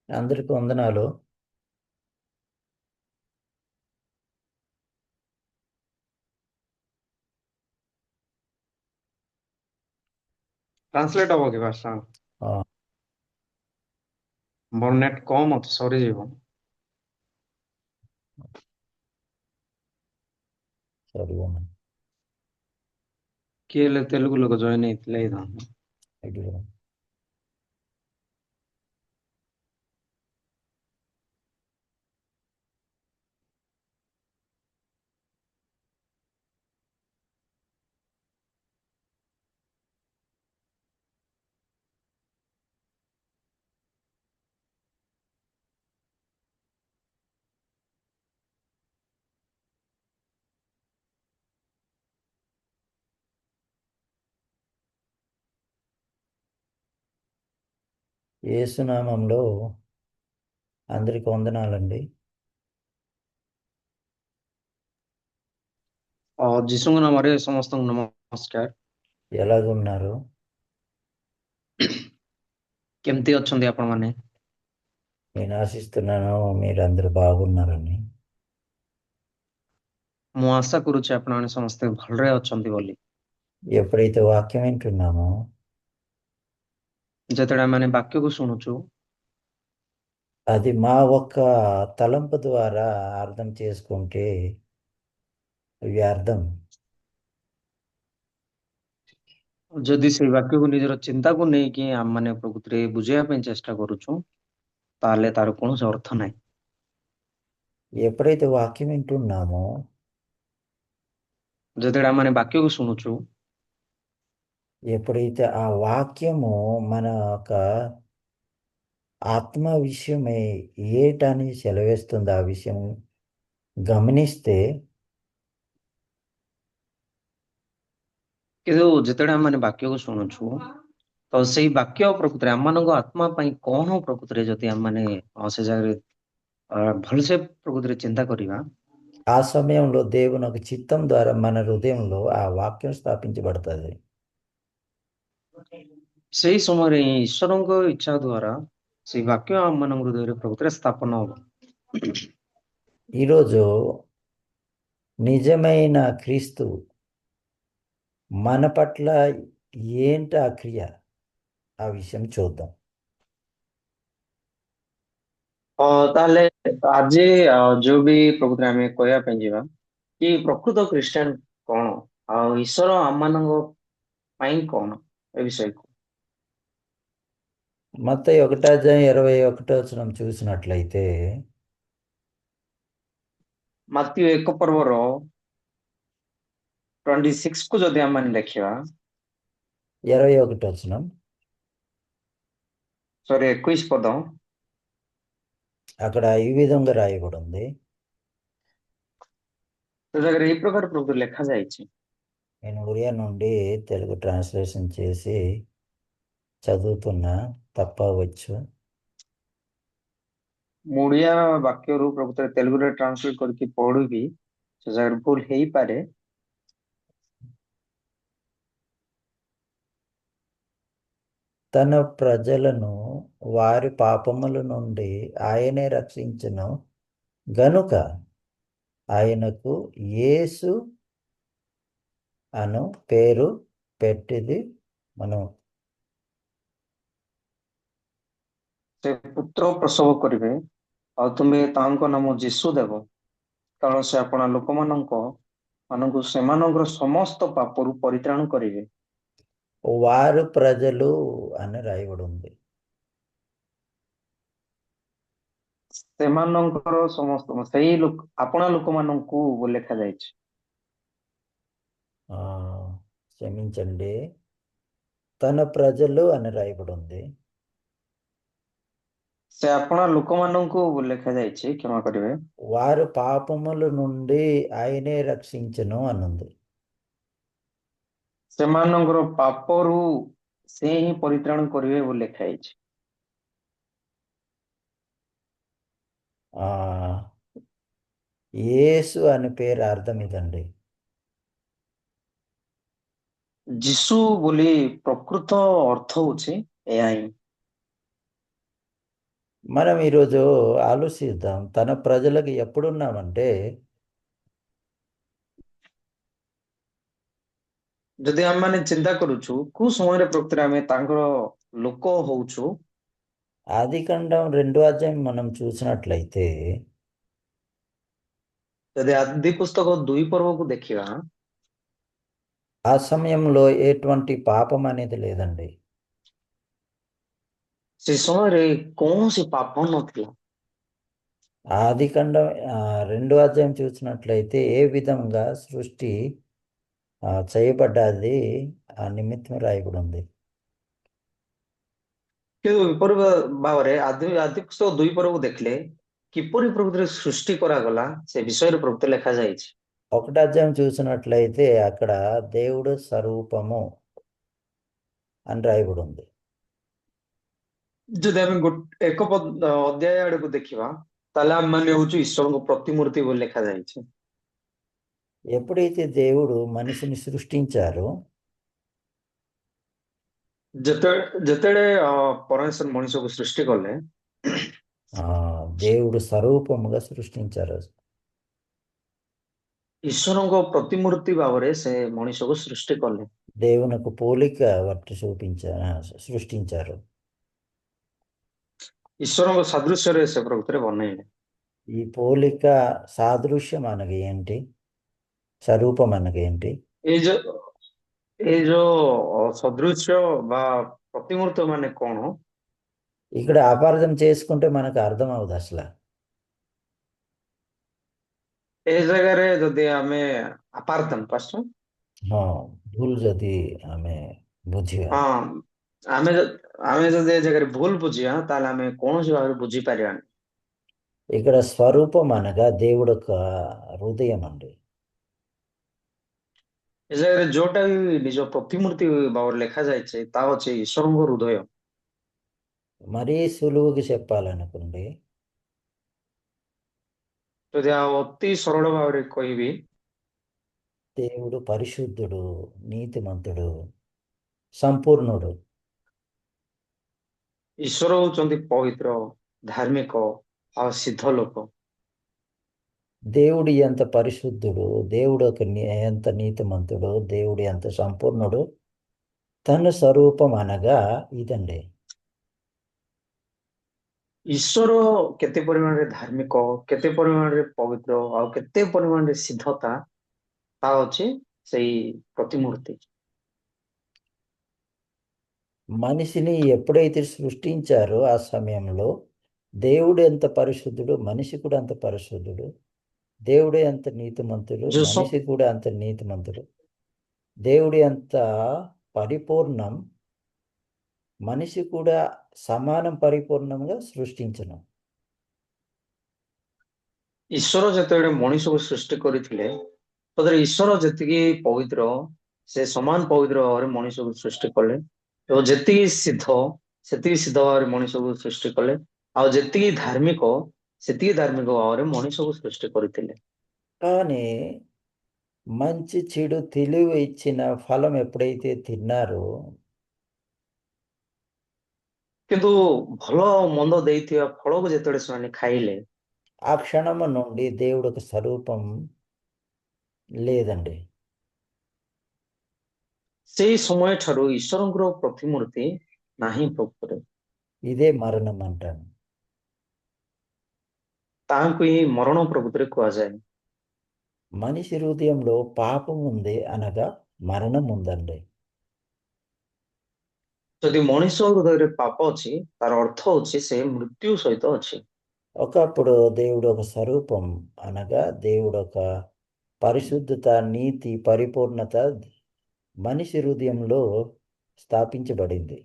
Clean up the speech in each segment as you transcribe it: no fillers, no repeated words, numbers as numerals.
అందరికి వందనాలు. ଟ୍ରାନ୍ସଲେଟ୍ ହବ କି ଭାଷା? ହଁ, ମୋର ନେଟ୍ କମ୍ ଅଛି, ସରିଯିବ। ସରିବ ନାହିଁ। କିଏ ହେଲେ ତେଲୁଗୁ ଲୋକ ଜଏନ୍ ହେଇଥିଲେ ହେଇଥାନ୍ତା। ଏଇଠି ରୁହ। యేసునామంలో అందరికి వందనాలండి. ଯୀଶୁଙ୍କ ନାମରେ ସମସ୍ତଙ୍କୁ ନମସ୍କାର। ఎలాగున్నారు? କେମିତି ଅଛନ୍ତି ଆପଣମାନେ? నేను ఆశిస్తున్నాను మీరందరూ బాగున్నారని. ମୁଁ ଆଶା କରୁଛି ଆପଣମାନେ ସମସ୍ତେ ଭଲରେ ଅଛନ୍ତି ବୋଲି। ఎప్పుడైతే వాక్యం వింటున్నామో ଯେତେବେଳେ ଆମମାନେ ବାକ୍ୟକୁ ଶୁଣୁଛୁ, అది మా ఒక్క తలంపు ద్వారా అర్థం చేసుకుంటే వ్యర్థం. ଯଦି ସେଇ ବାକ୍ୟକୁ ନିଜର ଚିନ୍ତାକୁ ନେଇକି ଆମମାନେ ପ୍ରକୃତିରେ ବୁଝେଇବା ପାଇଁ ଚେଷ୍ଟା କରୁଛୁ, ତାହେଲେ ତାର କୌଣସି ଅର୍ଥ ନାହିଁ। ఎప్పుడైతే వాక్యం వింటున్నామో ଯେତେବେଳେ ଆମମାନେ ବାକ୍ୟକୁ ଶୁଣୁଛୁ, ఎప్పుడైతే ఆ వాక్యము మన యొక్క ఆత్మ విషయమై ఏటని సెలవిస్తుంది, ఆ విషయం గమనిస్తే କିନ୍ତୁ ଯେତେବେଳେ ଆମମାନେ ବାକ୍ୟକୁ ଶୁଣୁଛୁ, ତ ସେଇ ବାକ୍ୟ ପ୍ରକୃତିରେ ଆମମାନଙ୍କ ଆତ୍ମା ପାଇଁ କଣ ପ୍ରକୃତିରେ ଯଦି ଆମମାନେ ସେ ଜାଗାରେ ଭଲସେ ପ୍ରକୃତିରେ ଚିନ୍ତା କରିବା, ఆ సమయంలో దేవుని ఒక చిత్తం ద్వారా మన హృదయంలో ఆ వాక్యం స్థాపించబడుతుంది. ସେଇ ସମୟରେ ହିଁ ଈଶ୍ୱରଙ୍କ ଇଚ୍ଛା ଦ୍ୱାରା ସେଇ ବାକ୍ୟ ଆମମାନଙ୍କ ହୃଦୟରେ ପ୍ରକୃତିରେ ସ୍ଥାପନ ହବ। ఈరోజు నిజమైన క్రీస్తు మన పట్ల ఏంటి ఆ క్రియ, ఆ విషయం చూద్దాం. ତାହେଲେ ଆଜି ଯୋଉ ବି ପ୍ରକୃତିରେ ଆମେ କହିବା ପାଇଁ ଯିବା କି ପ୍ରକୃତ ଖ୍ରୀଷ୍ଟିଆନ କଣ ଆଉ ଈଶ୍ୱର ଆମମାନଙ୍କ ପାଇଁ କଣ, ଏ ବିଷୟକୁ మత్తయి 1:21 చూసినట్లయితే ମାଥିଉ 1 ପର୍ବର 26 କୁ ଯଦି ଆମମାନେ ଦେଖିବା, 21 ସରି 21 ପଦ, అక్కడ ఈ విధంగా రాయబడి ఉంది. ସେ ଜାଗାରେ ଏଇ ପ୍ରକାର ପ୍ରକୃତି ଲେଖାଯାଇଛି। నేను ఒరియా నుండి తెలుగు ట్రాన్స్లేషన్ చేసి చదువుతున్నా, తప్పవచ్చు. ମୁଁ ଓଡ଼ିଆ ବାକ୍ୟରୁ ପ୍ରକୃତରେ ତେଲୁଗୁରେ ଟ୍ରାନ୍ସଲେଟ କରିକି ପଢିବି, ସେ ଜାଗାରେ ଭୁଲ ହେଇପାରେ। తన ప్రజలను వారి పాపముల నుండి ఆయనే రక్షించును గనుక ఆయనకు యేసు అను పేరు పెట్టిది మనం. ସେ ପୁତ୍ର ପ୍ରସବ କରିବେ ଆଉ ତୁମେ ତାଙ୍କ ନାମ ଯୀଶୁ ଦେବ, କାରଣ ସେ ଆପଣା ମାନଙ୍କୁ ସେମାନଙ୍କର ସମସ୍ତ ପାପରୁ ପରିତ୍ରାଣ କରିବେ। వారు ప్రజలు అని రాయబడి ఉంది. ସେମାନଙ୍କର ସମସ୍ତ ସେଇ ଲୋକ ଆପଣା ଲୋକମାନଙ୍କୁ ବୋଲି ଲେଖାଯାଇଛି। ఆ, క్షమించండి, తన ప్రజలు అని రాయబడి ఉంది. ସେ ଆପଣା ଲୋକମାନଙ୍କୁ ବୋଲି ଲେଖାଯାଇଛି, କ୍ଷମା କରିବେ। వారు పాపముల నుండి ఆయనే రక్షించును అనుంది. ସେମାନଙ୍କର ପାପରୁ ସେ ହିଁ ପରିତ୍ରାଣ କରିବେ ବୋଲି ଲେଖାଯାଇଛି। ఆ యేసు అని పేరు అర్థం ఇదండి. ଯୀଶୁ ବୋଲି ପ୍ରକୃତ ଅର୍ଥ ହଉଛି ଏହା ହିଁ। మనం ఈరోజు ఆలోచిద్దాం, తన ప్రజలకు ఎప్పుడున్నామంటే ଯଦି ଆମେମାନେ ଚିନ୍ତା କରୁଛୁ କୋଉ ସମୟରେ ପ୍ରକୃତରେ ଆମେ ତାଙ୍କର ଲୋକ ହଉଛୁ, ఆదికాండం 2వ అధ్యాయం మనం చూసినట్లయితే ଯଦି ଆଦି ପୁସ୍ତକ 2 ପର୍ବକୁ ଦେଖିବା, ఆ సమయంలో ఎటువంటి పాపం అనేది లేదండి. ସେ ସମୟରେ କୌଣସି ପାପ ନଥିଲା। ఆదికాండం 2వ అధ్యాయం చూసినట్లయితే ఏ విధంగా సృష్టి చేయబడ్డది ఆ నిమిత్తం రాయబడి ఉంది. କିନ୍ତୁ ଏପରି ଭାବରେ ଆଦି ପୁସ୍ତକ 2 ପର୍ବକୁ ଦେଖିଲେ କିପରି ପ୍ରକୃତିରେ ସୃଷ୍ଟି କରାଗଲା ସେ ବିଷୟରେ ପ୍ରକୃତି ଲେଖାଯାଇଛି। 1వ అధ్యాయం చూసినట్లయితే అక్కడ దేవుడు స్వరూపము అని రాయబడి ఉంది. ଯଦି ଆମେ ଅଧ୍ୟାୟ ଆଡକୁ ଦେଖିବା ତାହେଲେ ଆମେ ମାନେ ହଉଛୁ ଈଶ୍ୱରଙ୍କ ପ୍ରତିମୂର୍ତ୍ତି ବୋଲି ଲେଖାଯାଇଛି। ఎప్పుడైతే దేవుడు మనిషిని సృష్టించారో ଯେତେବେଳେ ପରମେଶ୍ୱର ମଣିଷକୁ ସୃଷ୍ଟି କଲେ, దేవుడు స్వరూపముగా సృష్టించారు. ଈଶ୍ୱରଙ୍କ ପ୍ରତିମୂର୍ତ୍ତି ଭାବରେ ସେ ମଣିଷକୁ ସୃଷ୍ଟି କଲେ। దేవునికి పోలిక బట్టి సృష్టించారు. ଈଶ୍ୱରଙ୍କ ସାଦୃଶ୍ୟରେ ସେ ପ୍ରକୃତିରେ ବନେଇଲେ। ఈ పోలిక సాదృశ్యం అనగా ఏంటి? స్వరూపం అనగా ఏంటి? ଏଇ ଯୋଉ ଏଇ ଯୋଉ ସଦୃଶ୍ୟ ବା ପ୍ରତିମୂର୍ତ୍ତ ମାନେ କଣ? ఇక్కడ అపార్థం చేసుకుంటే మనకు అర్థం అవుతుంది అసలు. ଏ ଜାଗାରେ ଯଦି ଆମେ ଆପାର୍ତନ ପାଷ୍ଟ ହଁ, ଭୁଲ ଯଦି ଆମେ ବୁଝିବା, ହଁ ଆମେ ଆମେ ଯଦି ଏ ଜାଗାରେ ଭୁଲ ବୁଝିବା ତାହେଲେ ଆମେ କୌଣସି ଭାବରେ ବୁଝିପାରିବାନି। ఇక్కడ స్వరూపం అనగా దేవుడు యొక్క హృదయం అండి. ଏ ଜାଗାରେ ଯୋଉଟା ବି ନିଜ ପ୍ରତିମୂର୍ତ୍ତି ଭାବରେ ଲେଖାଯାଇଛି ତାହା ହଉଛି ଈଶ୍ୱରଙ୍କ ହୃଦୟ। మరీ సులువుగా చెప్పాలనుకోండి, ଯଦି ଆଉ ଅତି ସରଳ ଭାବରେ କହିବି, దేవుడు పరిశుద్ధుడు, నీతిమంతుడు, సంపూర్ణుడు. ଈଶ୍ୱର ହଉଛନ୍ତି ପବିତ୍ର, ଧାର୍ମିକ ଆଉ ସିଦ୍ଧ ଲୋକ। దేవుడు ఎంత పరిశుద్ధుడు, దేవుడు ఎంత నీతిమంతుడు, దేవుడు ఎంత సంపూర్ణుడు. తన స్వరూపం అనగా ఇదండి. ଈଶ୍ୱର କେତେ ପରିମାଣରେ ଧାର୍ମିକ, କେତେ ପରିମାଣରେ ପବିତ୍ର ଆଉ କେତେ ପରିମାଣରେ ସିଦ୍ଧତା, ତାହା ଅଛି ସେଇ ପ୍ରତିମୂର୍ତ୍ତି। మనిషిని ఎప్పుడైతే సృష్టించారో ఆ సమయంలో దేవుడు ఎంత పరిశుద్ధుడు, మనిషి కూడా అంత పరిశుద్ధుడు. దేవుడు ఎంత నీతిమంతుడు, ଯୋଉ ସ- మనిషి కూడా అంత నీతిమంతుడు. దేవుడు ఎంత పరిపూర్ణం, మనిషి కూడా సమానం పరిపూర్ణంగా సృష్టించను. ଈଶ୍ୱର ଯେତେବେଳେ ମଣିଷକୁ ସୃଷ୍ଟି କରିଥିଲେ, ସତରେ ଈଶ୍ୱର ଯେତିକି ପବିତ୍ର, ସେ ସମାନ ପବିତ୍ର ଭାବରେ ମଣିଷକୁ ସୃଷ୍ଟି କଲେ ଏବଂ ଯେତିକି ସିଦ୍ଧ, ସେତିକି ସିଦ୍ଧ ଭାବରେ ମଣିଷକୁ ସୃଷ୍ଟି କଲେ ଆଉ ଯେତିକି ଧାର୍ମିକ, ସେତିକି ଧାର୍ମିକ ଭାବରେ ମଣିଷକୁ ସୃଷ୍ଟି କରିଥିଲେ। కానీ మంచి చెడు తెలివి ఇచ్చిన ఫలం ఎప్పుడైతే తిన్నారో କିନ୍ତୁ ଭଲ ଆଉ ମନ୍ଦ ଦେଇଥିବା ଫଳକୁ ଯେତେବେଳେ ସେମାନେ ଖାଇଲେ, ఆ క్షణము నుండి దేవుడు ఒక స్వరూపం లేదండి. ସେଇ ସମୟ ଠାରୁ ଈଶ୍ୱରଙ୍କର ପ୍ରତିମୂର୍ତ୍ତି ନାହିଁ ପ୍ରକୃତରେ। ఇదే మరణం అంటాను. ତାହାଙ୍କୁ ହିଁ ମରଣ ପ୍ରକୃତିରେ କୁହାଯାଏ। మనిషి హృదయంలో పాపం ఉంది అనగా మరణం ఉందండి. ଯଦି ମଣିଷ ହୃଦୟରେ ପାପ ଅଛି ତାର ଅର୍ଥ ହଉଛି ସେ ମୃତ୍ୟୁ ସହିତ ଅଛି। ఒకప్పుడు దేవుడు ఒక స్వరూపం అనగా దేవుడు ఒక పరిశుద్ధత, నీతి, పరిపూర్ణత మనిషి హృదయంలో స్థాపించబడింది.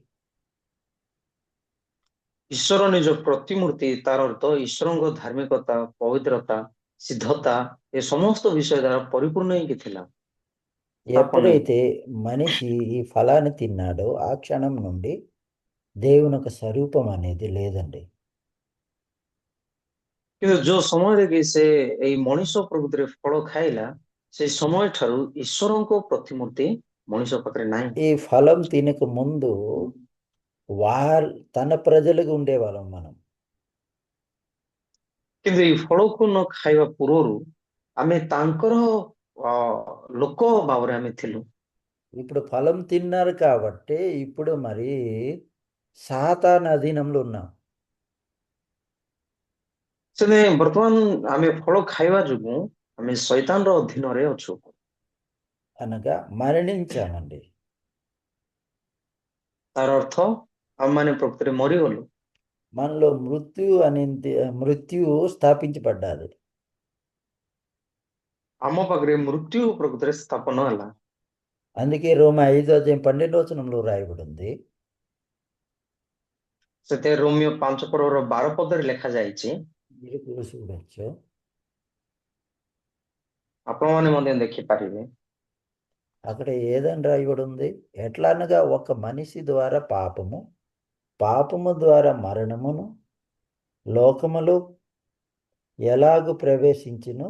ଈଶ୍ୱର ନିଜ ପ୍ରତିମୂର୍ତ୍ତି, ତାର ଅର୍ଥ ଈଶ୍ୱରଙ୍କ ଧାର୍ମିକତା, ପବିତ୍ରତା, ସିଦ୍ଧତା ଏ ସମସ୍ତ ବିଷୟ ଦ୍ୱାରା ପରିପୂର୍ଣ୍ଣ ହେଇକି ଥିଲା। ସ୍ଥାପନ ହେଇକି। ఎప్పుడైతే మనిషి ఈ ఫలాన్ని తిన్నాడో ఆ క్షణం నుండి దేవుని ఒక స్వరూపం అనేది లేదండి. କିନ୍ତୁ ଯୋଉ ସମୟରେ କି ସେ ଏଇ ମଣିଷ ପ୍ରକୃତିରେ ଫଳ ଖାଇଲା, ସେଇ ସମୟ ଠାରୁ ଈଶ୍ୱରଙ୍କ ପ୍ରତିମୂର୍ତ୍ତି ମଣିଷ ପାଖରେ ନାହିଁ। ఈ ఫలం తినక ముందు తన ప్రజలుగా ఉండేవాళ్ళం మనం. କିନ୍ତୁ ଏଇ ଫଳକୁ ନ ଖାଇବା ପୂର୍ବରୁ ଆମେ ତାଙ୍କର ଲୋକ ଭାବରେ ଆମେ ଥିଲୁ। ఇప్పుడు ఫలం తిన్నారు కాబట్టి ఇప్పుడు మరి సాతాను అధీనంలో ఉన్నాం. ସେଥିପାଇଁ ବର୍ତ୍ତମାନ ଆମେ ଫଳ ଖାଇବା ଯୋଗୁଁ ଆମେ ଶୈତାନର ଅଧୀନରେ ଅଛୁ। అనగా మరణించామండి. ତାର ଅର୍ଥ ଆମମାନେ ପ୍ରକୃତରେ ମରିଗଲୁ। మనలో మృత్యు స్థాపించబడ్డాది. ଆମ ପାଖରେ ମୃତ୍ୟୁ ପ୍ରକୃତରେ ସ୍ଥାପନ ହେଲା। అందుకే రోమ 5:12 రాయబడి ఉంది. ସେଥିରେ ରୋମିଓ 5:12 ଲେଖାଯାଇଛି। మీరు కూడా చూడొచ్చు. ଆପଣମାନେ ମଧ୍ୟ ଦେଖିପାରିବେ। అక్కడ ఏదని రాయబడి ఉంది? ఎట్లా అనగా ఒక మనిషి ద్వారా పాపము ద్వారా మరణమును లోకములో ఎలాగు ప్రవేశించును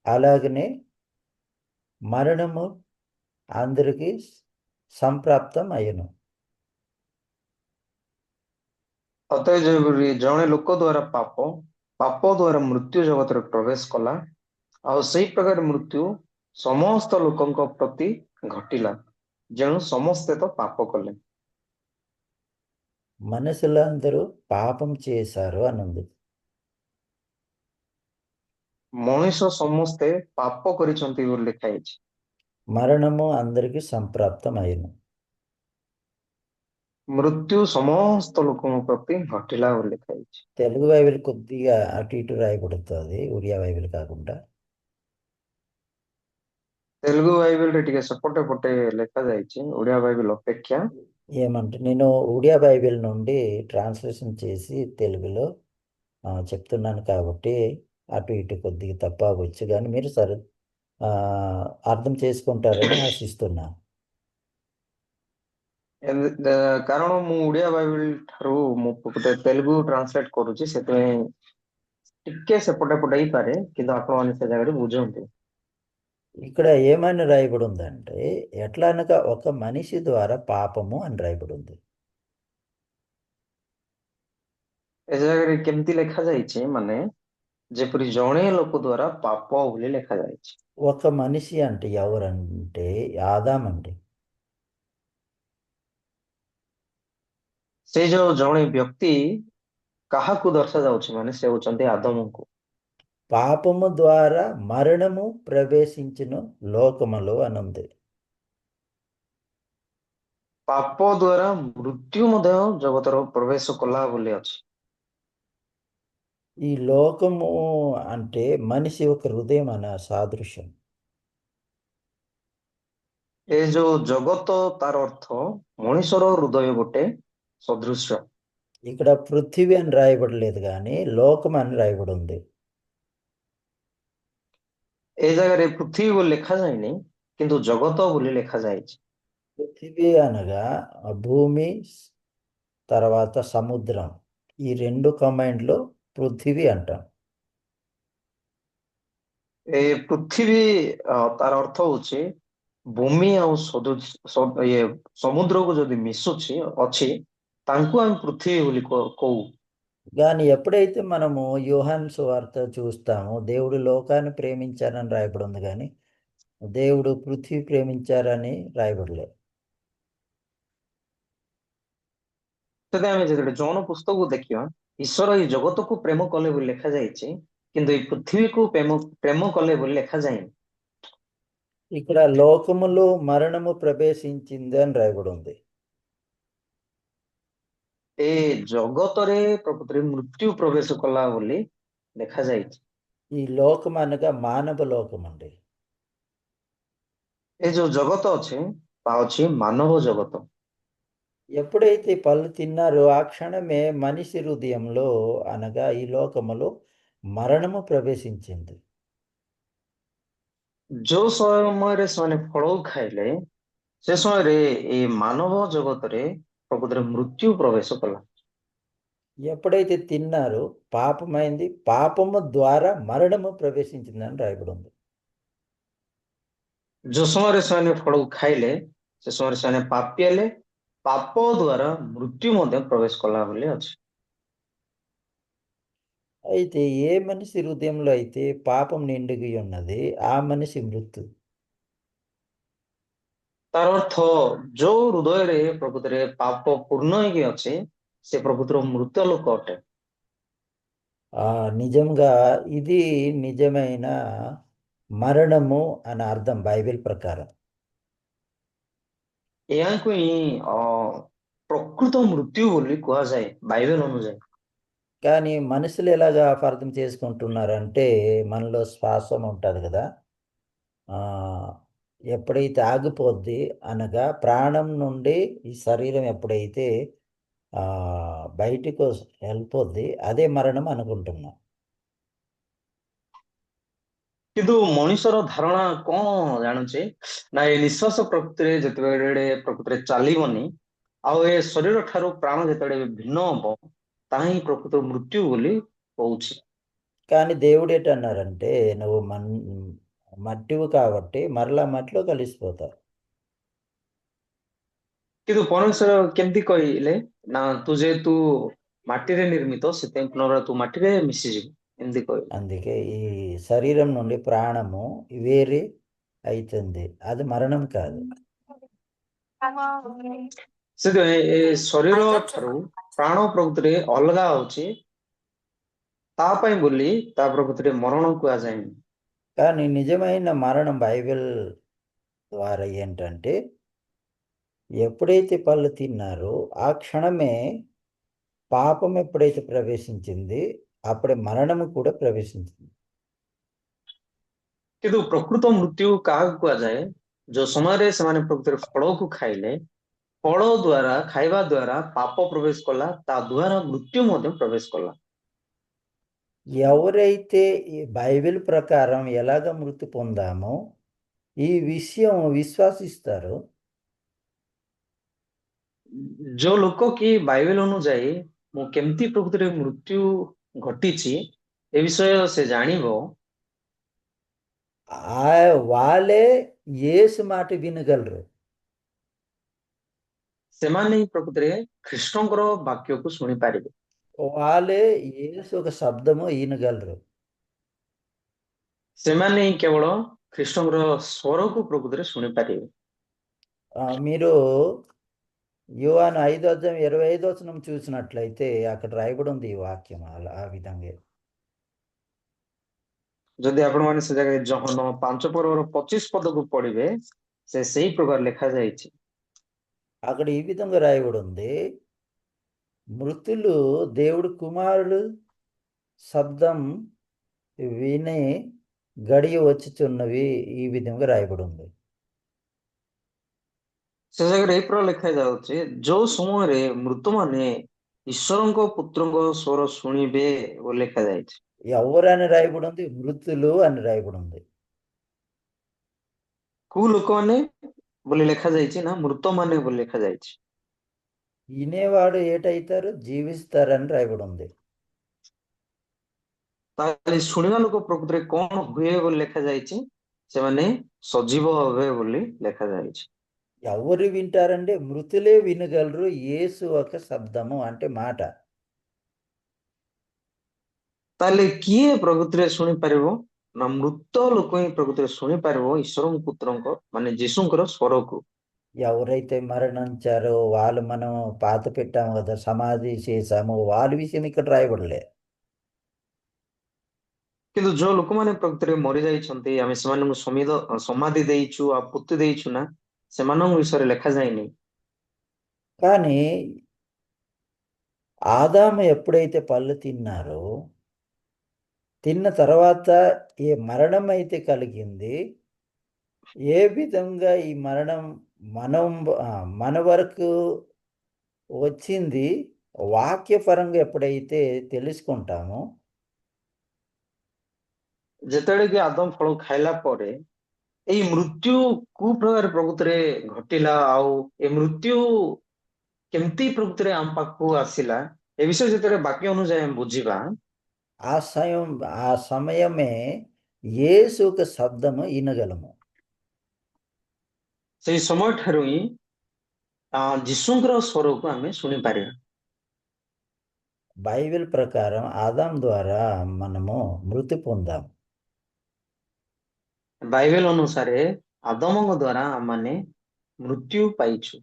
అలాగనే మరణము అందరికీ సంప్రాప్తం అయ్యను. ଅତଃ ଯେପରି ଜଣେ ଲୋକ ଦ୍ୱାରା ପାପ ଦ୍ୱାରା ମୃତ୍ୟୁ ଜଗତରେ ପ୍ରବେଶ କଲା, ଆଉ ସେଇ ପ୍ରକାର ମୃତ୍ୟୁ ସମସ୍ତ ଲୋକଙ୍କ ପ୍ରତି ଘଟିଲା, ଯେଣୁ ସମସ୍ତେ ତ ପାପ କଲେ। మనుషులందరూ పాపం చేశారు అని ఉంది. ମଣିଷ ସମସ୍ତେ ପାପ କରିଛନ୍ତି ବୋଲି ଲେଖାଯାଇଛି। మరణము అందరికీ సంప్రాప్తం అయ్యను. ମୃତ୍ୟୁ ସମସ୍ତ ଲୋକଙ୍କ ପ୍ରତି ଘଟିଲା ବୋଲି ଲେଖାଯାଇଛି। తెలుగు బైబిల్ కొద్దిగా అటు ఇటు రాయబడుతుంది, ఒరియా బైబిల్ కాకుండా. ତେଲୁଗୁ ବାଇବେଲରେ ଟିକେ ସେପଟେ ପଟେ ଲେଖାଯାଇଛି ଓଡ଼ିଆ ବାଇବେଲ ଅପେକ୍ଷା। ఏమంటే నేను ఒడియా బైబిల్ నుండి ట్రాన్స్లేషన్ చేసి తెలుగులో చెప్తున్నాను కాబట్టి అటు ఇటు కొద్దిగా తప్ప వచ్చు, కానీ మీరు అర్థం చేసుకుంటారని ఆశిస్తున్నా. କାରଣ ମୁଁ ଓଡ଼ିଆ ବାଇବେଲ ଠାରୁ ମୁଁ ତେଲୁଗୁ ଟ୍ରାନ୍ସଲେଟ କରୁଛି, ସେଥିପାଇଁ ଟିକେ ସେପଟେ ପଟେ ହେଇପାରେ, କିନ୍ତୁ ଆପଣମାନେ ସେ ଜାଗାରେ ବୁଝନ୍ତୁ। ఇక్కడ ఏమని రాయబడి ఉందంటే, ఎట్లా అనగా ఒక మనిషి ద్వారా పాపము అని రాయబడి ఉంది. ଏ ଜାଗାରେ କେମିତି ଲେଖାଯାଇଛି, ମାନେ ଯେପରି ଜଣେ ଲୋକ ଦ୍ୱାରା ପାପ ବୋଲି ଲେଖାଯାଇଛି। ఒక మనిషి అంటే ఎవరంటే ఆదామండి. ସେ ଯୋଉ ଜଣେ ବ୍ୟକ୍ତି କାହାକୁ ଦର୍ଶାଯାଉଛି, ମାନେ ସେ ହଉଛନ୍ତି ଆଦମଙ୍କୁ। పాపము ద్వారా మరణము ప్రవేశించును లోకములో అని ఉంది. ପାପ ଦ୍ୱାରା ମୃତ୍ୟୁ ମଧ୍ୟ ଜଗତର ପ୍ରବେଶ କଲା ବୋଲି ଅଛି। ఈ లోకము అంటే మనిషి ఒక హృదయం అన్న సాదృశ్యం. ଏ ଯୋଉ ଜଗତ ତାର ଅର୍ଥ ମଣିଷର ହୃଦୟ ଗୋଟେ ସଦୃଶ୍ୟ। ఇక్కడ పృథివీ అని రాయబడలేదు, కానీ లోకం అని రాయబడి ఉంది. ఏ ଜାଗାରେ ପୃଥିବୀ ବୋଲି ଲେଖାଯାଇନି, କିନ୍ତୁ ଜଗତ ବୋଲି ଲେଖାଯାଇଛି। పృథివీ అనగా భూమి తర్వాత సముద్రం, ఈ రెండు కమాండ్లో పృథివీ అంటాం. ଏ ପୃଥିବୀ ତାର ଅର୍ଥ ହଉଛି ଭୂମି ଆଉ ସମୁଦ୍ରକୁ ଯଦି ମିଶୁଛି ଅଛି, ତାଙ୍କୁ ଆମେ ପୃଥିବୀ ବୋଲି କହୁ। కానీ ఎప్పుడైతే మనము యోహాను సువార్త చూస్తామో, దేవుడు లోకాన్ని ప్రేమించారని రాయబడి ఉంది, కానీ దేవుడు పృథ్వీ ప్రేమించారని రాయబడలేదు. ଯଦି ଆମେ ଯେତେବେଳେ ଜୌନ ପୁସ୍ତକକୁ ଦେଖିବା, ଈଶ୍ୱର ଏଇ ଜଗତକୁ ପ୍ରେମ କଲେ ବୋଲି ଲେଖାଯାଇଛି, କିନ୍ତୁ ଏଇ ପୃଥିବୀକୁ ପ୍ରେମ କଲେ ବୋଲି ଲେଖାଯାଇନି। ఇక్కడ లోకములో మరణము ప్రవేశించింది అని రాయబడి ఉంది. ଏ ଜଗତରେ ପ୍ରକୃତରେ ମୃତ୍ୟୁ ପ୍ରବେଶ କଲା ବୋଲି ଲେଖାଯାଇଛି। ఈ లోకం అనగా మానవ లోకం అండి. ଏ ଯୋଉ ଜଗତ ଅଛି, ତା ଅଛି ମାନବ ଜଗତ। ఎప్పుడైతే పళ్ళు తిన్నారో ఆ క్షణమే మనిషి హృదయంలో అనగా ఈ లోకములో మరణము ప్రవేశించింది. ଯୋଉ ସମୟରେ ସେମାନେ ଫଳ ଖାଇଲେ, ସେ ସମୟରେ ଏ ମାନବ ଜଗତରେ ପ୍ରକୃତରେ ମୃତ୍ୟୁ ପ୍ରବେଶ କଲା। ఎప్పుడైతే తిన్నారో పాపమైంది, పాపము ద్వారా మరణము ప్రవేశించిందని రాయబడి ఉంది. ଯୋଉ ସମୟରେ ସେମାନେ ଫଳ ଖାଇଲେ, ସେ ସମୟରେ ସେମାନେ ପାପୀ ହେଲେ, ପାପ ଦ୍ୱାରା ମୃତ୍ୟୁ ମଧ୍ୟ ପ୍ରବେଶ କଲା ବୋଲି ଅଛି। అయితే ఏ మనిషి హృదయంలో అయితే పాపం నిండిగి ఉన్నది ఆ మనిషి మృతు. ତାର ଅର୍ଥ ଯୋଉ ହୃଦୟରେ ପ୍ରକୃତରେ ପାପ ପୂର୍ଣ୍ଣ ହେଇକି ଅଛି ସେ ପ୍ରକୃତିର ମୃତ ଲୋକ ଅଟେ। నిజంగా ఇది నిజమైన మరణము అని అర్థం బైబిల్ ప్రకారం. ଏହାକୁ ହିଁ ପ୍ରକୃତ ମୃତ୍ୟୁ ବୋଲି କୁହାଯାଏ ବାଇବେଲ ଅନୁଯାୟୀ। కానీ మనుషులు ఎలాగా అపార్థం చేసుకుంటున్నారంటే మనలో శ్వాసం ఉంటుంది కదా, ఆ, ఎప్పుడైతే ఆగిపోద్ది అనగా ప్రాణం నుండి ఈ శరీరం ఎప్పుడైతే ఆ, బయటికి వెళ్ళిపోద్ది అదే మరణం అనుకుంటున్నాం. କିନ୍ତୁ ମଣିଷର ଧାରଣା କଣ ଜାଣୁଛେ ନା ଏ ନିଶ୍ୱାସ ପ୍ରକୃତିରେ ଯେତେବେଳେ ପ୍ରକୃତିରେ ଚାଲିବନି ଆଉ ଏ ଶରୀର ଠାରୁ ପ୍ରାଣ ଯେତେବେଳେ ଭିନ୍ନ ହବ ତାହା ହିଁ ପ୍ରକୃତ ମୃତ୍ୟୁ ବୋଲି କହୁଛି। కానీ దేవుడు ఏంటన్నారంటే నువ్వు మట్టివి కాబట్టి మరలా మట్టిలో కలిసిపోతావు. କିନ୍ତୁ ପରମେଶ୍ୱର କେମିତି କହିଲେ ନା ତୁ ଯେହେତୁ ମାଟିରେ ନିର୍ମିତ ସେଥିପାଇଁ ପୁନରାୟ ତୁ ମାଟିରେ ମିଶିଯିବୁ ଏମିତି କହିଲେ। అందుకే ఈ శరీరం నుండి ప్రాణము వేరే అవుతుంది, అది మరణం కాదు. ସେଥିପାଇଁ ଏ ଶରୀର ଠାରୁ ପ୍ରାଣ ପ୍ରକୃତିରେ ଅଲଗା ହଉଛି ତା ପାଇଁ ବୋଲି ତା ପ୍ରକୃତିରେ ମରଣ କୁହାଯାଏନି। కానీ నిజమైన మరణం బైబిల్ ద్వారా ఏంటంటే ఎప్పుడైతే పళ్ళు తిన్నారో ఆ క్షణమే పాపం ఎప్పుడైతే ప్రవేశించింది అప్పుడే మరణము కూడా ప్రవేశించింది. କିନ୍ତୁ ପ୍ରକୃତ ମୃତ୍ୟୁ କାହାକୁ କୁହାଯାଏ ଯୋଉ ସମୟରେ ସେମାନେ ପ୍ରକୃତିରେ ଫଳକୁ ଖାଇଲେ ଫଳ ଦ୍ଵାରା ଖାଇବା ଦ୍ଵାରା ପାପ ପ୍ରବେଶ କଲା ତା ଦ୍ଵାରା ମୃତ୍ୟୁ ମଧ୍ୟ ପ୍ରବେଶ କଲା। ఎవరైతే ఈ బైబిల్ ప్రకారం ఎలాగ మృతి పొందామో ఈ విషయం విశ్వాసిస్తారు, ଯୋଉ ଲୋକ କି ବାଇବେଲ ଅନୁଯାୟୀ ମୁଁ କେମିତି ପ୍ରକୃତିରେ ମୃତ୍ୟୁ ଘଟିଛି ଏ ବିଷୟ ସେ ଜାଣିବ వాళ్ళే యేసు మాట వినగలరు. ସେମାନେ ହିଁ ପ୍ରକୃତିରେ ଖ୍ରୀଷ୍ଟଙ୍କର ବାକ୍ୟକୁ ଶୁଣିପାରିବେ। వాళ్ళే యేసు ఒక శబ్దము వినగలరు. ସେମାନେ ହିଁ କେବଳ ଖ୍ରୀଷ୍ଟଙ୍କର ସ୍ୱରକୁ ପ୍ରକୃତିରେ ଶୁଣିପାରିବେ। మీరు యోహాను 5:25 చూసినట్లయితే అక్కడ రాయబడి ఉంది ఈ వాక్యం అలా ఆ విధంగా. ଯଦି ଆପଣମାନେ ସେ ଜାଗାରେ ଜହନ 5:25 ପଢିବେ ସେ ସେଇ ପ୍ରକାର ଲେଖାଯାଇଛି। అక్కడ ఈ విధంగా రాయబడి ఉంది, మృతులు దేవుడు కుమారుడు శబ్దం విని గడియ వచ్చుచున్నవి, ఈ విధంగా రాయబడి ఉంది. ସେ ଜାଗାରେ ଏଇ ପ୍ରକାର ଲେଖାଯାଉଛି ଯୋଉ ସମୟରେ ମୃତମାନେ ଈଶ୍ୱରଙ୍କ ପୁତ୍ରଙ୍କ ସ୍ୱର ଶୁଣିବେ ବୋଲି ଲେଖାଯାଇଛି। ఎవరు అని రాయబడి ఉంది? మృతులు అని రాయబడి ఉంది. କୋଉ ଲୋକମାନେ ବୋଲି ଲେଖାଯାଇଛି ନା ମୃତମାନେ ବୋଲି ଲେଖାଯାଇଛି। వినేవాడు ఏటైతారు? జీవిస్తారని రాయబడి ఉంది. ତାହେଲେ ଶୁଣିବା ଲୋକ ପ୍ରକୃତିରେ କଣ ହୁଏ ବୋଲି ଲେଖାଯାଇଛି? ସେମାନେ ସଜୀବ ହେବେ ବୋଲି ଲେଖାଯାଇଛି। ఎవరు వింటారంటే మృతులే వినగలరు యేసు ఒక శబ్దము అంటే మాట. ତାହେଲେ କିଏ ପ୍ରକୃତିରେ ଶୁଣିପାରିବ ନା ମୃତ ଲୋକ ହିଁ ପ୍ରକୃତିରେ ଶୁଣିପାରିବ ଈଶ୍ୱରଙ୍କ ପୁତ୍ରଙ୍କ ମାନେ ଯୀଶୁଙ୍କର ସ୍ୱରକୁ। ఎవరైతే మరణించారో వాళ్ళు మనం పాత పెట్టాము కదా, సమాధి చేశాము, వాళ్ళ విషయం ఇక్కడ రాయబడలే. କିନ୍ତୁ ଯୋଉ ଲୋକମାନେ ପ୍ରକୃତିରେ ମରିଯାଇଛନ୍ତି ଆମେ ସେମାନଙ୍କୁ ସମାଧି ଦେଇଛୁ ଆଉ ପୋତି ଦେଇଛୁ ନା ସେମାନଙ୍କ ବିଷୟରେ ଲେଖାଯାଇନି। కానీ ఆదాము ఎప్పుడైతే పళ్ళు తిన్నారో తిన్న తర్వాత ఏ మరణం అయితే కలిగింది, ఏ విధంగా ఈ మరణం మనం మన వరకు వచ్చింది వాక్యపరంగా ఎప్పుడైతే తెలుసుకుంటామో ଯେତେବେଳେ କି ଆଦମ ଫଳ ଖାଇଲା ପରେ ଏଇ ମୃତ୍ୟୁ କୋଉ ପ୍ରକାର ପ୍ରକୃତିରେ ଘଟିଲା ଆଉ ଏ ମୃତ୍ୟୁ କେମିତି ପ୍ରକୃତିରେ ଆମ ପାଖକୁ ଆସିଲା ଏ ବିଷୟ ଯେତେବେଳେ ବାକ୍ୟ ଅନୁଯାୟୀ ଆମେ ବୁଝିବା ఆ సమయమే యేసు ఒక శబ్దము వినగలము. ସେଇ ସମୟ ଠାରୁ ହିଁ ଯୀଶୁଙ୍କର ସ୍ୱରକୁ ଆମେ ଶୁଣିପାରିବା। బైబిల్ ప్రకారం ఆదాం ద్వారా మనము మృతి పొందాం. ବାଇବେଲ ଅନୁସାରେ ଆଦମଙ୍କ ଦ୍ୱାରା ଆମମାନେ ମୃତ୍ୟୁ ପାଇଛୁ।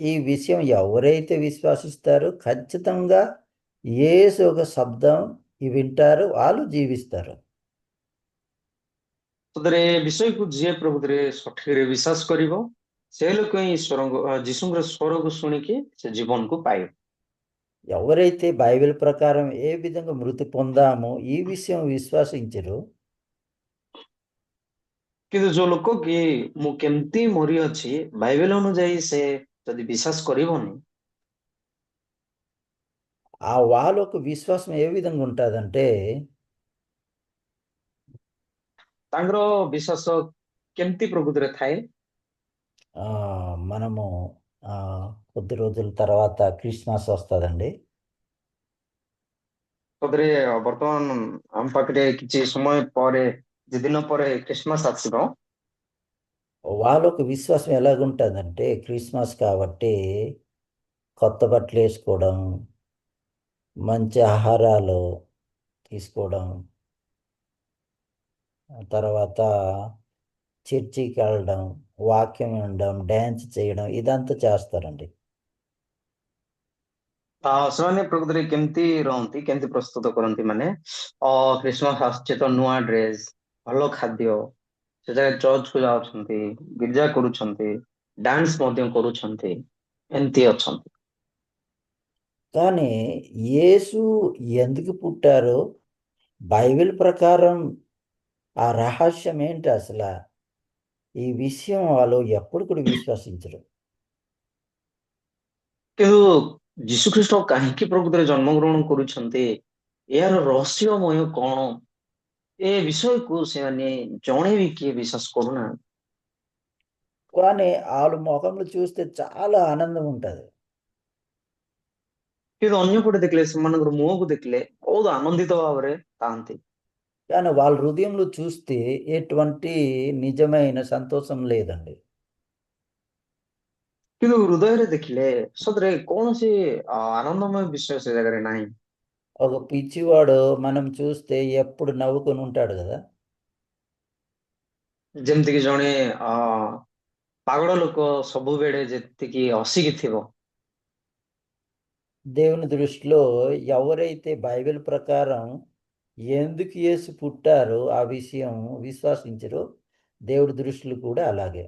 ఈ విషయం ఎవరైతే విశ్వాసిస్తారో ఖచ్చితంగా యేసు ఒక శబ్దం వింటారు, వాళ్ళు జీవిస్తారు. ସତରେ ଏ ବିଷୟକୁ ଯିଏ ପ୍ରକୃତିରେ ସଠିକରେ ବିଶ୍ୱାସ କରିବ ସେ ଲୋକ ହିଁ ଯୀଶୁଙ୍କର ସ୍ୱରକୁ ଶୁଣିକି ସେ ଜୀବନକୁ ପାଇବ। ఎవరైతే బైబిల్ ప్రకారం ఏ విధంగా మృతి పొందామో ఈ విషయం విశ్వసించరు, କିନ୍ତୁ ଯୋଉ ଲୋକ କି ମୁଁ କେମିତି ମରିଅଛି ବାଇବେଲ ଅନୁଯାୟୀ ସେ ଯଦି ବିଶ୍ୱାସ କରିବନି, ఆ వాళ్ళకు విశ్వాసం ఏ విధంగా ఉంటుందంటే ତାଙ୍କର ବିଶ୍ୱାସ କେମିତି ପ୍ରକୃତିରେ ଥାଏ? మనము కొద్ది రోజుల తర్వాత క్రిస్మస్ వస్తుందండి. ସତରେ ବର୍ତ୍ତମାନ ଆମ ପାଖରେ କିଛି ସମୟ ପରେ ଦିନ ପରେ ଖ୍ରୀଷ୍ଟମାସ ଆସିବ। వాళ్ళకు విశ్వాసం ఎలాగుంటుందంటే క్రిస్మస్ కాబట్టి కొత్త బట్టలు వేసుకోవడం, మంచి ఆహారాలు తీసుకోవడం, తర్వాత చర్చికి వెళ్ళడం, వాక్యం వినడం, డ్యాన్స్ చేయడం ఇదంతా చేస్తారండి. ସେମାନେ ପ୍ରକୃତିରେ କେମିତି ରହନ୍ତି, କେମିତି ପ୍ରସ୍ତୁତ କରନ୍ତି? ମାନେ ଖ୍ରୀଷ୍ଟମାସ ଆସୁଛି ତ ନୂଆ ଡ୍ରେସ, ଭଲ ଖାଦ୍ୟ, ସେ ଜାଗାରେ ଚର୍ଚ୍ଚକୁ ଯାଉଛନ୍ତି, ଗିର୍ଜା କରୁଛନ୍ତି, ଡାନ୍ସ ମଧ୍ୟ କରୁଛନ୍ତି, ଏମିତି ଅଛନ୍ତି। కానీ యేసు ఎందుకు పుట్టారో బైబిల్ ప్రకారం ఆ రహస్యం ఏంటి అసలు, ఈ విషయం వాళ్ళు ఎప్పుడు కూడా విశ్వసించరు. କିନ୍ତୁ ଯୀଶୁ ଖ୍ରୀଷ୍ଟ କାହିଁକି ପ୍ରକୃତିରେ ଜନ୍ମଗ୍ରହଣ କରୁଛନ୍ତି, ଏହାର ରହସ୍ୟମୟ କଣ, ଏ ବିଷୟକୁ ସେମାନେ ଜଣେ ବି କିଏ ବିଶ୍ୱାସ କରୁନାହାନ୍ତି। కానీ వాళ్ళ ముఖంలో చూస్తే చాలా ఆనందం ఉంటుంది. କିନ୍ତୁ ଅନ୍ୟପଟେ ଦେଖିଲେ ସେମାନଙ୍କର ମୁହଁକୁ ଦେଖିଲେ ବହୁତ ଆନନ୍ଦିତ ଭାବରେ ଥାଆନ୍ତି। కానీ వాళ్ళ హృదయంలో చూస్తే ఎటువంటి నిజమైన సంతోషం లేదండి. କିନ୍ତୁ ହୃଦୟରେ ଦେଖିଲେ ସତରେ କୌଣସି ଆନନ୍ଦମୟ ବିଷୟ ସେ ଜାଗାରେ ନାହିଁ। ఒక పిచ్చివాడు మనం చూస్తే ఎప్పుడు నవ్వుకొని ఉంటాడు కదా. ଯେମିତିକି ଜଣେ ପାଗଳ ଲୋକ ସବୁବେଳେ ଯେତିକି ହସିକି ଥିବ, దేవుని దృష్టిలో ఎవరైతే బైబిల్ ప్రకారం ఎందుకు యేసు పుట్టారో ఆ విషయం విశ్వసించరో దేవుడి దృష్టిలో కూడా అలాగే.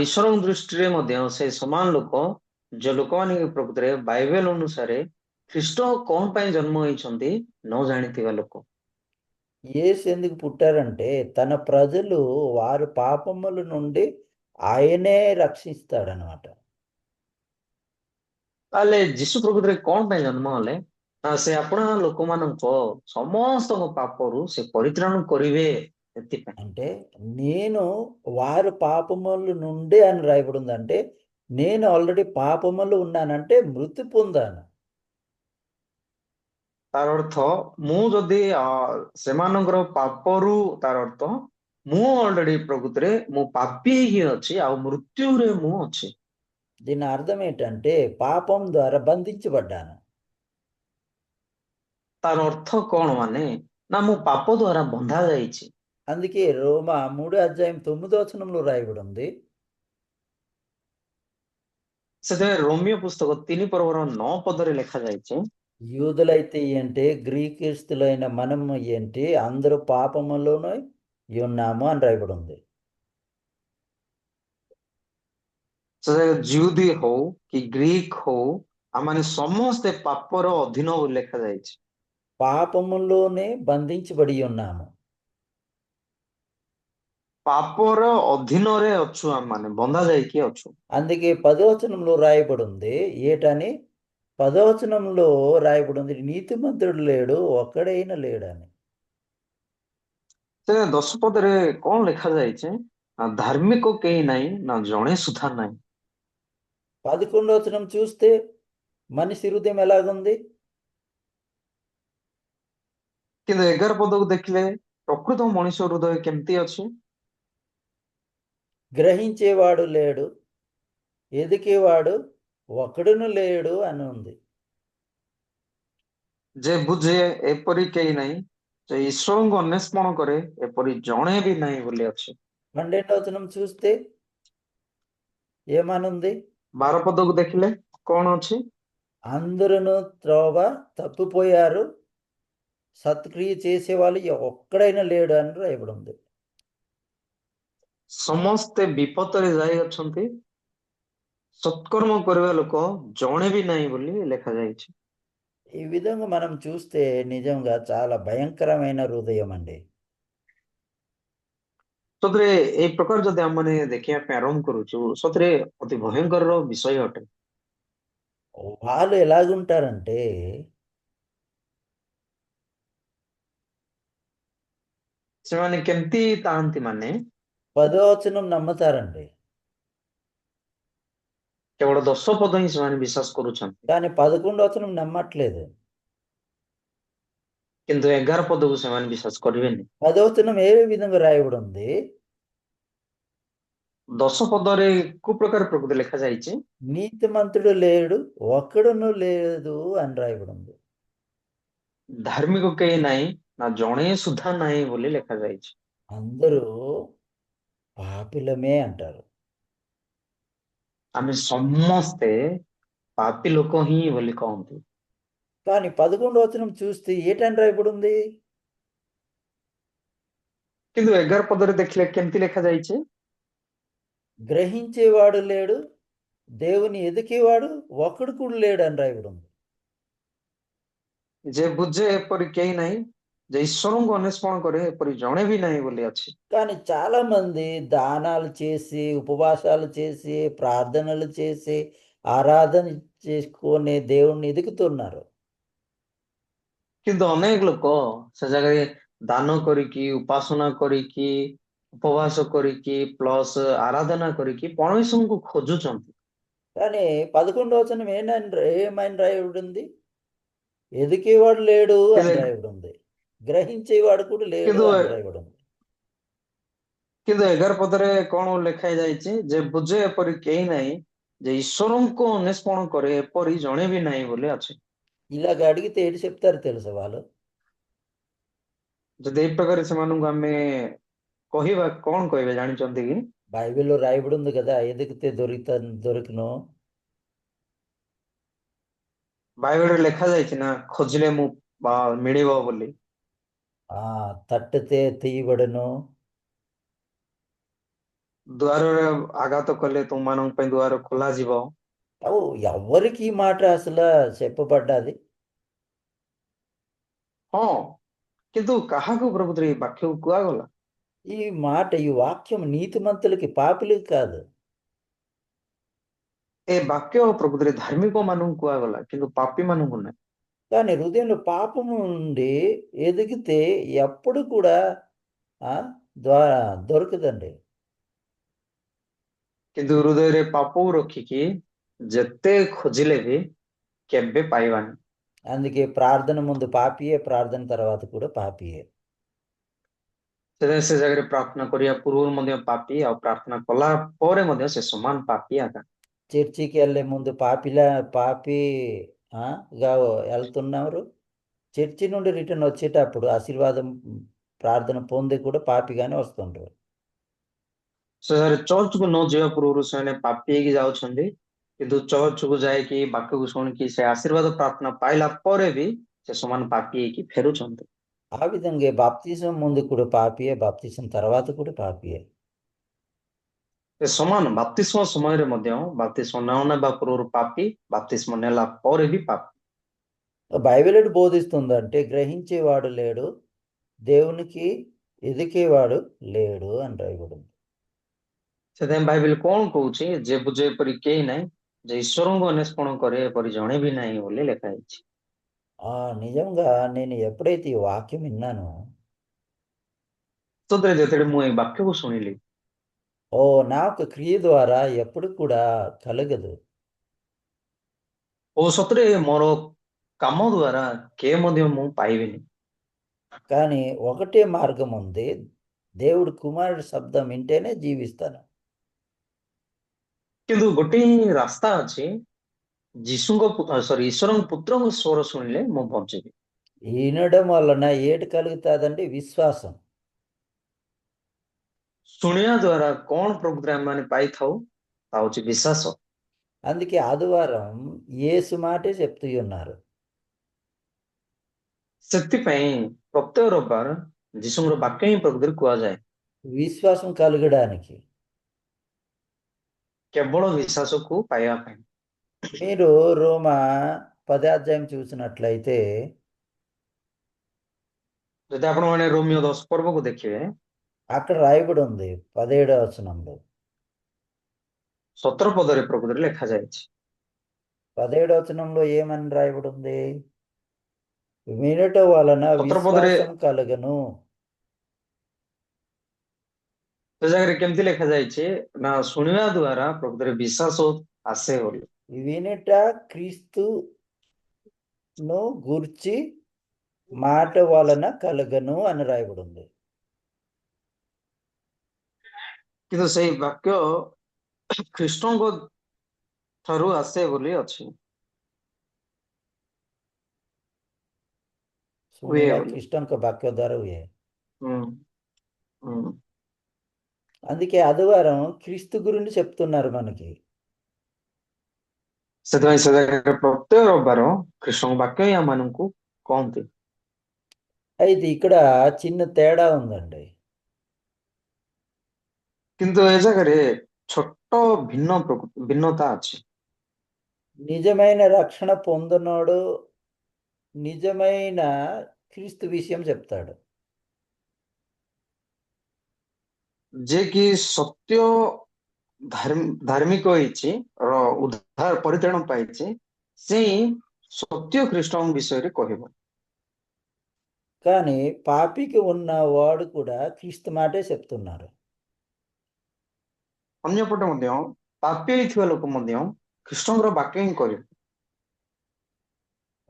ଈଶ୍ୱରଙ୍କ ଦୃଷ୍ଟିରେ ମଧ୍ୟ ସେ ସମାନ ଲୋକ ଯୋଉ ଲୋକମାନେ କି ପ୍ରକୃତିରେ ବାଇବେଲ ଅନୁସାରେ ଖ୍ରୀଷ୍ଟ କଣ ପାଇଁ ଜନ୍ମ ହେଇଛନ୍ତି ନ ଜାଣିଥିବା ଲୋକ। యేసు ఎందుకు పుట్టారంటే తన ప్రజలు వారి పాపముల నుండి ఆయనే రక్షిస్తాడనమాట. ତାହେଲେ ଯୀଶୁ ପ୍ରକୃତିରେ କଣ ପାଇଁ ଜନ୍ମ ହେଲେ? ନା ସେ ଆପଣା ଲୋକମାନଙ୍କ ସମସ୍ତଙ୍କ ପାପରୁ ସେ ପରିତ୍ରାଣ କରିବେ ସେଥିପାଇଁ। అంటే నేను వారి పాపముల నుండి అని రాయబడి ఉందంటే నేను ఆల్రెడీ పాపములు ఉన్నానంటే మృతి పొందాను. ତାର ଅର୍ଥ ମୁଁ ଯଦି ସେମାନଙ୍କର ପାପରୁ, ତାର ଅର୍ଥ ମୁଁ ଅଲରେଡି ପ୍ରକୃତିରେ ମୁଁ ପାପୀ ହେଇକି ଅଛି ଆଉ ମୃତ୍ୟୁରେ ମୁଁ ଅଛି। దీని అర్థం ఏంటంటే పాపం ద్వారా బంధించబడ్డాను. ତାର ଅର୍ଥ କଣ? ମାନେ ନା ମୁଁ ପାପ ଦ୍ୱାରା ବନ୍ଧା ଯାଇଛି। అందుకే రోమా 3:9 రాయబడి ఉంది. ସେଥିପାଇଁ ରୋମିଓ పుస్తକ 3:9 ଲେଖାଯାଇଛି, యూదులైతే ఏంటి, గ్రీకిస్తులైన మనము ఏంటి, అందరూ పాపములోనే ఉన్నాము అని రాయబడి ఉంది. ସେ ଜିହୁଦୀ ହଉ କି ଗ୍ରୀକ ହଉ ଆମମାନେ ସମସ୍ତେ ପାପର ଅଧୀନ ବୋଲି ଲେଖାଯାଇଛି। పాపములోనే బంధించబడి ఉన్నాము. ପାପର ଅଧୀନରେ ଅଛୁ, ଆମମାନେ ବନ୍ଧା ଯାଇକି ଅଛୁ। అందుకే 10 రాయబడి ఉంది ఏటని, 10 రాయబడి ఉంది నీతిమంతుడు లేడు ఒక్కడైనా లేడని. ସେ 10 କଣ ଲେଖାଯାଇଛି? ନା ଧାର୍ମିକ କେହି ନାହିଁ, ନା ଜଣେ ସୁଦ୍ଧା ନାହିଁ। 11 చూస్తే మనిషి హృదయం ఎలాగుంది? କିନ୍ତୁ 11 ପଦକୁ ଦେଖିଲେ ପ୍ରକୃତ ମଣିଷ ହୃଦୟ କେମିତି ଅଛି? గ్రహించేవాడు లేడు, ఎదికేవాడు ఒకడును లేడు అని ఉంది. ଯେ ବୁଝେ ଏପରି କେହି ନାହିଁ, ଯେ ଈଶ୍ୱରଙ୍କୁ ଅନ୍ୱେଷଣ କରେ ଏପରି ଜଣେ ବି ନାହିଁ ବୋଲି ଅଛି। 12వ వచనం చూస్తే ఏమనుంది? 12 పదକୁ ଦେଖିଲେ କଣ ଅଛି? అందరూ త్రోవ తప్పిపోయారు, సత్క్రియ చేసేవాళ్ళు ఒక్కడైనా లేడు అని రాయబడి ఉంది. ସମସ୍ତେ ବିପଦରେ ଯାଇଅଛନ୍ତି, ସତ୍କର୍ମ କରିବା ଲୋକ ଜଣେ ବି ନାହିଁ ବୋଲି ଲେଖାଯାଇଛି। ఈ విధంగా మనం చూస్తే నిజంగా చాలా భయంకరమైన హృదయం అండి. ସତରେ ଏଇ ପ୍ରକାର ଯଦି ଆମମାନେ ଦେଖିବା ପାଇଁ ଆରମ୍ଭ କରୁଛୁ, ସତରେ ଅତି ଭୟଙ୍କର ବିଷୟ ଅଟେ। వాళ్ళు ఎలాగుంటారంటే ସେମାନେ କେମିତି ଥାଆନ୍ତି ମାନେ 10వ వచనం నమ్ముతారండి, କେବଳ 10 ପଦ ହିଁ ସେମାନେ ବିଶ୍ୱାସ କରୁଛନ୍ତି, కానీ 11వ వచనం నమ్మట్లేదు. କିନ୍ତୁ 11 ପଦକୁ ସେମାନେ ବିଶ୍ୱାସ କରିବେନି। 10వ వచనం ఏ విధంగా రాయబడి ఉంది? 10 ପଦରେ କୋଉ ପ୍ରକାର ପ୍ରକୃତି ଲେଖାଯାଇଛି? నీతిమంతుడు లేడు, ఒక్కడును లేదు అని రాయబడి ఉంది. ଧାର୍ମିକ କେହି ନାହିଁ, ନା ଜଣେ ସୁଦ୍ଧା ନାହିଁ ବୋଲି ଲେଖାଯାଇଛି। అందరూ పాపిలమే అంటారు. ଆମେ ସମସ୍ତେ ପାପୀ ଲୋକ ହିଁ ବୋଲି କହନ୍ତି। కానీ 11వ వచనం చూస్తే ఏటని రాయబడి ఉంది? କିନ୍ତୁ 11 ପଦରେ ଦେଖିଲେ କେମିତି ଲେଖାଯାଇଛି? గ్రహించేవాడు లేడు, దేవుని ఎదికేవాడు ఒక్కడు కూడా లేడు అని రాయబడి ఉంది. ଯେ ବୁଝେ ଏପରି କେହି ନାହିଁ, ଯେ ଈଶ୍ୱରଙ୍କୁ ଅନ୍ୱେଷଣ କରେ ଏପରି ଜଣେ ବି ନାହିଁ ବୋଲି ଅଛି। కానీ చాలా మంది దానాలు చేసి, ఉపవాసాలు చేసి, ప్రార్థనలు చేసి, ఆరాధన చేసుకొని దేవుణ్ణి ఎదుగుతున్నారు. କିନ୍ତୁ ଅନେକ ଲୋକ ସେ ଜାଗାରେ ଦାନ କରିକି, ଉପାସନା କରିକି, ଉପବାସ କରିକି, ପ୍ଲସ୍ ଆରାଧନା କରିକି ପରମେଶ୍ୱରଙ୍କୁ ଖୋଜୁଛନ୍ତି। కానీ 11వ వచనం ఏమని రాయబడి ఉంది? ఎదికేవాడు లేడు అని କିନ୍ତୁ రాయబడి ఉంది, గ్రహించేవాడు కూడా లేడు କିନ୍ତୁ అని రాయబడి ఉంది. କିନ୍ତୁ 11 ପଦରେ କଣ ଲେଖା ଯାଇଛି? ଯେ ବୁଝେ ଏପରି କେହି ନାହିଁ, ଯେ ଈଶ୍ୱରଙ୍କୁ ଅନ୍ୱେଷଣ କରେ ଏପରି ଜଣେ ବି ନାହିଁ ବୋଲି ଅଛି। ఇలాగ అడిగితే ఏంటి చెప్తారు తెలుసా వాళ్ళు? ଯଦି ଏଇ ପ୍ରକାର ସେମାନଙ୍କୁ ଆମେ କହିବା, କଣ କହିବେ ଜାଣିଛନ୍ତି କି? బైబిల్లో రాయబడి ఉంది కదా, ఎదిగితే దొరికిను, ବାଇବେଲରେ ଲେଖାଯାଇଛି ନା, ଖୋଜିଲେ ମୁଁ ମିଳିବ ବୋଲି। తట్టితే తీయబడును, ଦୁଆରରେ ଆଘାତ କଲେ ତୁମମାନଙ୍କ ପାଇଁ ଦୁଆର ଖୋଲାଯିବ। అవు ఎవరికి ఈ మాట అసలు చెప్పబడ్డది? ହଁ, କିନ୍ତୁ କାହାକୁ ପ୍ରକୃତରେ ଏଇ ବାକ୍ୟକୁ କୁହାଗଲା? ఈ మాట, ఈ వాక్యం నీతిమంతులకి, పాపులకి కాదు. ଏ ବାକ୍ୟ ପ୍ରକୃତରେ ଧାର୍ମିକ ମାନଙ୍କୁ କୁହାଗଲା, କିନ୍ତୁ ପାପୀ ମାନଙ୍କୁ ନାହିଁ। కానీ హృదయంలో పాపము నుండి ఎదిగితే ఎప్పుడు కూడా ఆ, ద్వారా దొరకదండి. କିନ୍ତୁ ହୃଦୟରେ ପାପକୁ ରଖିକି ଯେତେ ଖୋଜିଲେ ବି କେବେ ପାଇବାନି। అందుకే ప్రార్థన ముందు పాపియే, ప్రార్థన తర్వాత కూడా పాపియే. ସେଥିପାଇଁ ସେ ଜାଗାରେ ପ୍ରାର୍ଥନା କରିବା ପୂର୍ବରୁ ମଧ୍ୟ ପାପୀ, ଆଉ ପ୍ରାର୍ଥନା କଲା ପରେ ମଧ୍ୟ ସେ ସମାନ ପାପୀ ଆକା। చర్చికి వెళ్ళే ముందు పాపి గా వెళ్తున్నారు, చర్చి నుండి రిటర్న్ వచ్చేటప్పుడు ఆశీర్వాదం ప్రార్థన పొంది కూడా పాపిగానే వస్తుంటారు. ସେ ଜାଗାରେ ଚର୍ଚ୍ଚକୁ ନ ଯିବା ପୂର୍ବରୁ ସେମାନେ ପାପୀ ହେଇକି ଯାଉଛନ୍ତି, କିନ୍ତୁ ଚର୍ଚ୍ଚକୁ ଯାଇକି ବାକ୍ୟକୁ ଶୁଣିକି ସେ ଆଶୀର୍ବାଦ ପ୍ରାର୍ଥନା ପାଇଲା ପରେ ବି ସେ ସମାନ ପାପୀ ହେଇକି ଫେରୁଛନ୍ତି। ఆ విధంగా బాప్తిజం ముందు కూడా పాపియే, బాప్తిజం తర్వాత కూడా పాపియే. ସେ ସମାନ ବାପ୍ତିସ୍ମ ସମୟରେ ମଧ୍ୟ ବାପ୍ତିସ୍ମ ନ ନେବା ପୂର୍ବରୁ ପାପୀ, ବାପ୍ତିସ୍ମ ନେଲା ପରେ ବି ପାପୀ। బైబిల్ ఎటు బోధిస్తుందంటే గ్రహించేవాడు లేడు, దేవునికి ఎదికేవాడు లేడు అని రాయబడింది. ସେଥିପାଇଁ ବାଇବେଲ କଣ କହୁଛି? ଯେ ବୁଝେ ଏପରି କେହି ନାହିଁ, ଯେ ଈଶ୍ୱରଙ୍କୁ ଅନ୍ୱେଷଣ କରେ ଏପରି ଜଣେ ବି ନାହିଁ ବୋଲି ଲେଖା ହେଇଛି। నిజంగా నేను ఎప్పుడైతే ఈ వాక్యం విన్నానో, ସତରେ ଯେତେବେଳେ ମୁଁ ଏଇ ବାକ୍ୟକୁ ଶୁଣିଲି, నా ఒక క్రియ ద్వారా ఎప్పుడు కూడా కలగదు. ଓ ସତରେ ମୋର କାମ ଦ୍ୱାରା କେ ମଧ୍ୟ ମୁଁ ପାଇବିନି। కానీ ఒకటే మార్గం ఉంది, దేవుడు కుమారుడి శబ్దం వింటేనే జీవిస్తాను. କିନ୍ତୁ ଗୋଟେ ହିଁ ରାସ୍ତା ଅଛି, ଈଶ୍ୱରଙ୍କ ପୁତ୍ରଙ୍କ ସ୍ୱର ଶୁଣିଲେ ମୁଁ ବଞ୍ଚିବି। వినడం వలన ఏటి కలుగుతుందండి? విశ్వాసం. ଶୁଣିବା ଦ୍ୱାରା କଣ ପ୍ରକୃତରେ ଆମେମାନେ ପାଇଥାଉ? ତା ହଉଛି ବିଶ୍ୱାସ। అందుకే ఆదివారం యేసు మాటే చెప్తూ ఉన్నారు. ସେଥିପାଇଁ ପ୍ରତ୍ୟେକ ରବିବାର ଯୀଶୁଙ୍କର ବାକ୍ୟ ହିଁ ପ୍ରକୃତରେ କୁହାଯାଏ। విశ్వాసం కలగడానికి. କେବଳ ବିଶ୍ୱାସକୁ ପାଇବା ପାଇଁ। మీరు రోమా 10వ అధ్యాయం చూసినట్లయితే ଯଦି ଆପଣମାନେ ରୋମିଓ 10 ପର୍ବକୁ ଦେଖିବେ, అక్కడ రాయబడి ఉంది 17వ వచనంలో. 17 ପଦରେ ପ୍ରକୃତରେ ଲେଖାଯାଇଛି। 17వ వచనంలో ఏమని రాయబడి ఉంది? వినుట వలన 17 ପଦରେ విశ్వాసం కలుగను. ସେ ଜାଗାରେ କେମିତି ଲେଖାଯାଇଛି ନା ଶୁଣିବା ଦ୍ୱାରା ପ୍ରକୃତରେ ବିଶ୍ୱାସ ଆସେ ବୋଲି। వినుట క్రీస్తును గూర్చి మాట వలన కలుగను అని రాయబడి ఉంది. କିନ୍ତୁ ସେଇ ବାକ୍ୟ ଖ୍ରୀଷ୍ଟଙ୍କ ଠାରୁ ଆସେ ବୋଲି ଅଛି। ହୁଏ ଶୁଣିବା ବୋଲି। ଖ୍ରୀଷ୍ଟଙ୍କ ବାକ୍ୟ ଦ୍ୱାରା ହୁଏ. ହୁଁ ହୁଁ। అందుకే ఆదివారం క్రీస్తు గురించి చెప్తున్నారు మనకి. ସେଥିପାଇଁ ସେ ଜାଗାରେ ପ୍ରତ୍ୟେକ ରବିବାର ଖ୍ରୀଷ୍ଟଙ୍କ ବାକ୍ୟ ହିଁ ଆମମାନଙ୍କୁ କହନ୍ତି। అయితే ఇక్కడ చిన్న తేడా ఉందండి. କିନ୍ତୁ ଏ ଜାଗାରେ ଛୋଟ ଭିନ୍ନତା ଅଛି। నిజమైన రక్షణ పొందినోడు నిజమైన క్రీస్తు విషయం చెప్తాడు. ଯେ କି ସତ୍ୟ ଧାର୍ମିକ ହେଇଛି ଉଦ୍ଧାର ପରିତ୍ରାଣ ପାଇଛି, ସେ ସତ୍ୟ ଖ୍ରୀଷ୍ଟଙ୍କ ବିଷୟରେ କହିବ। కానీ పాపికి ఉన్న వాడు కూడా క్రీస్తు మాటే చెప్తున్నారు. ଅନ୍ୟପଟେ ମଧ୍ୟ ପାପୀ ହେଇଥିବା ଲୋକ ମଧ୍ୟ ଖ୍ରୀଷ୍ଟଙ୍କର ବାକ୍ୟ ହିଁ କହିବେ।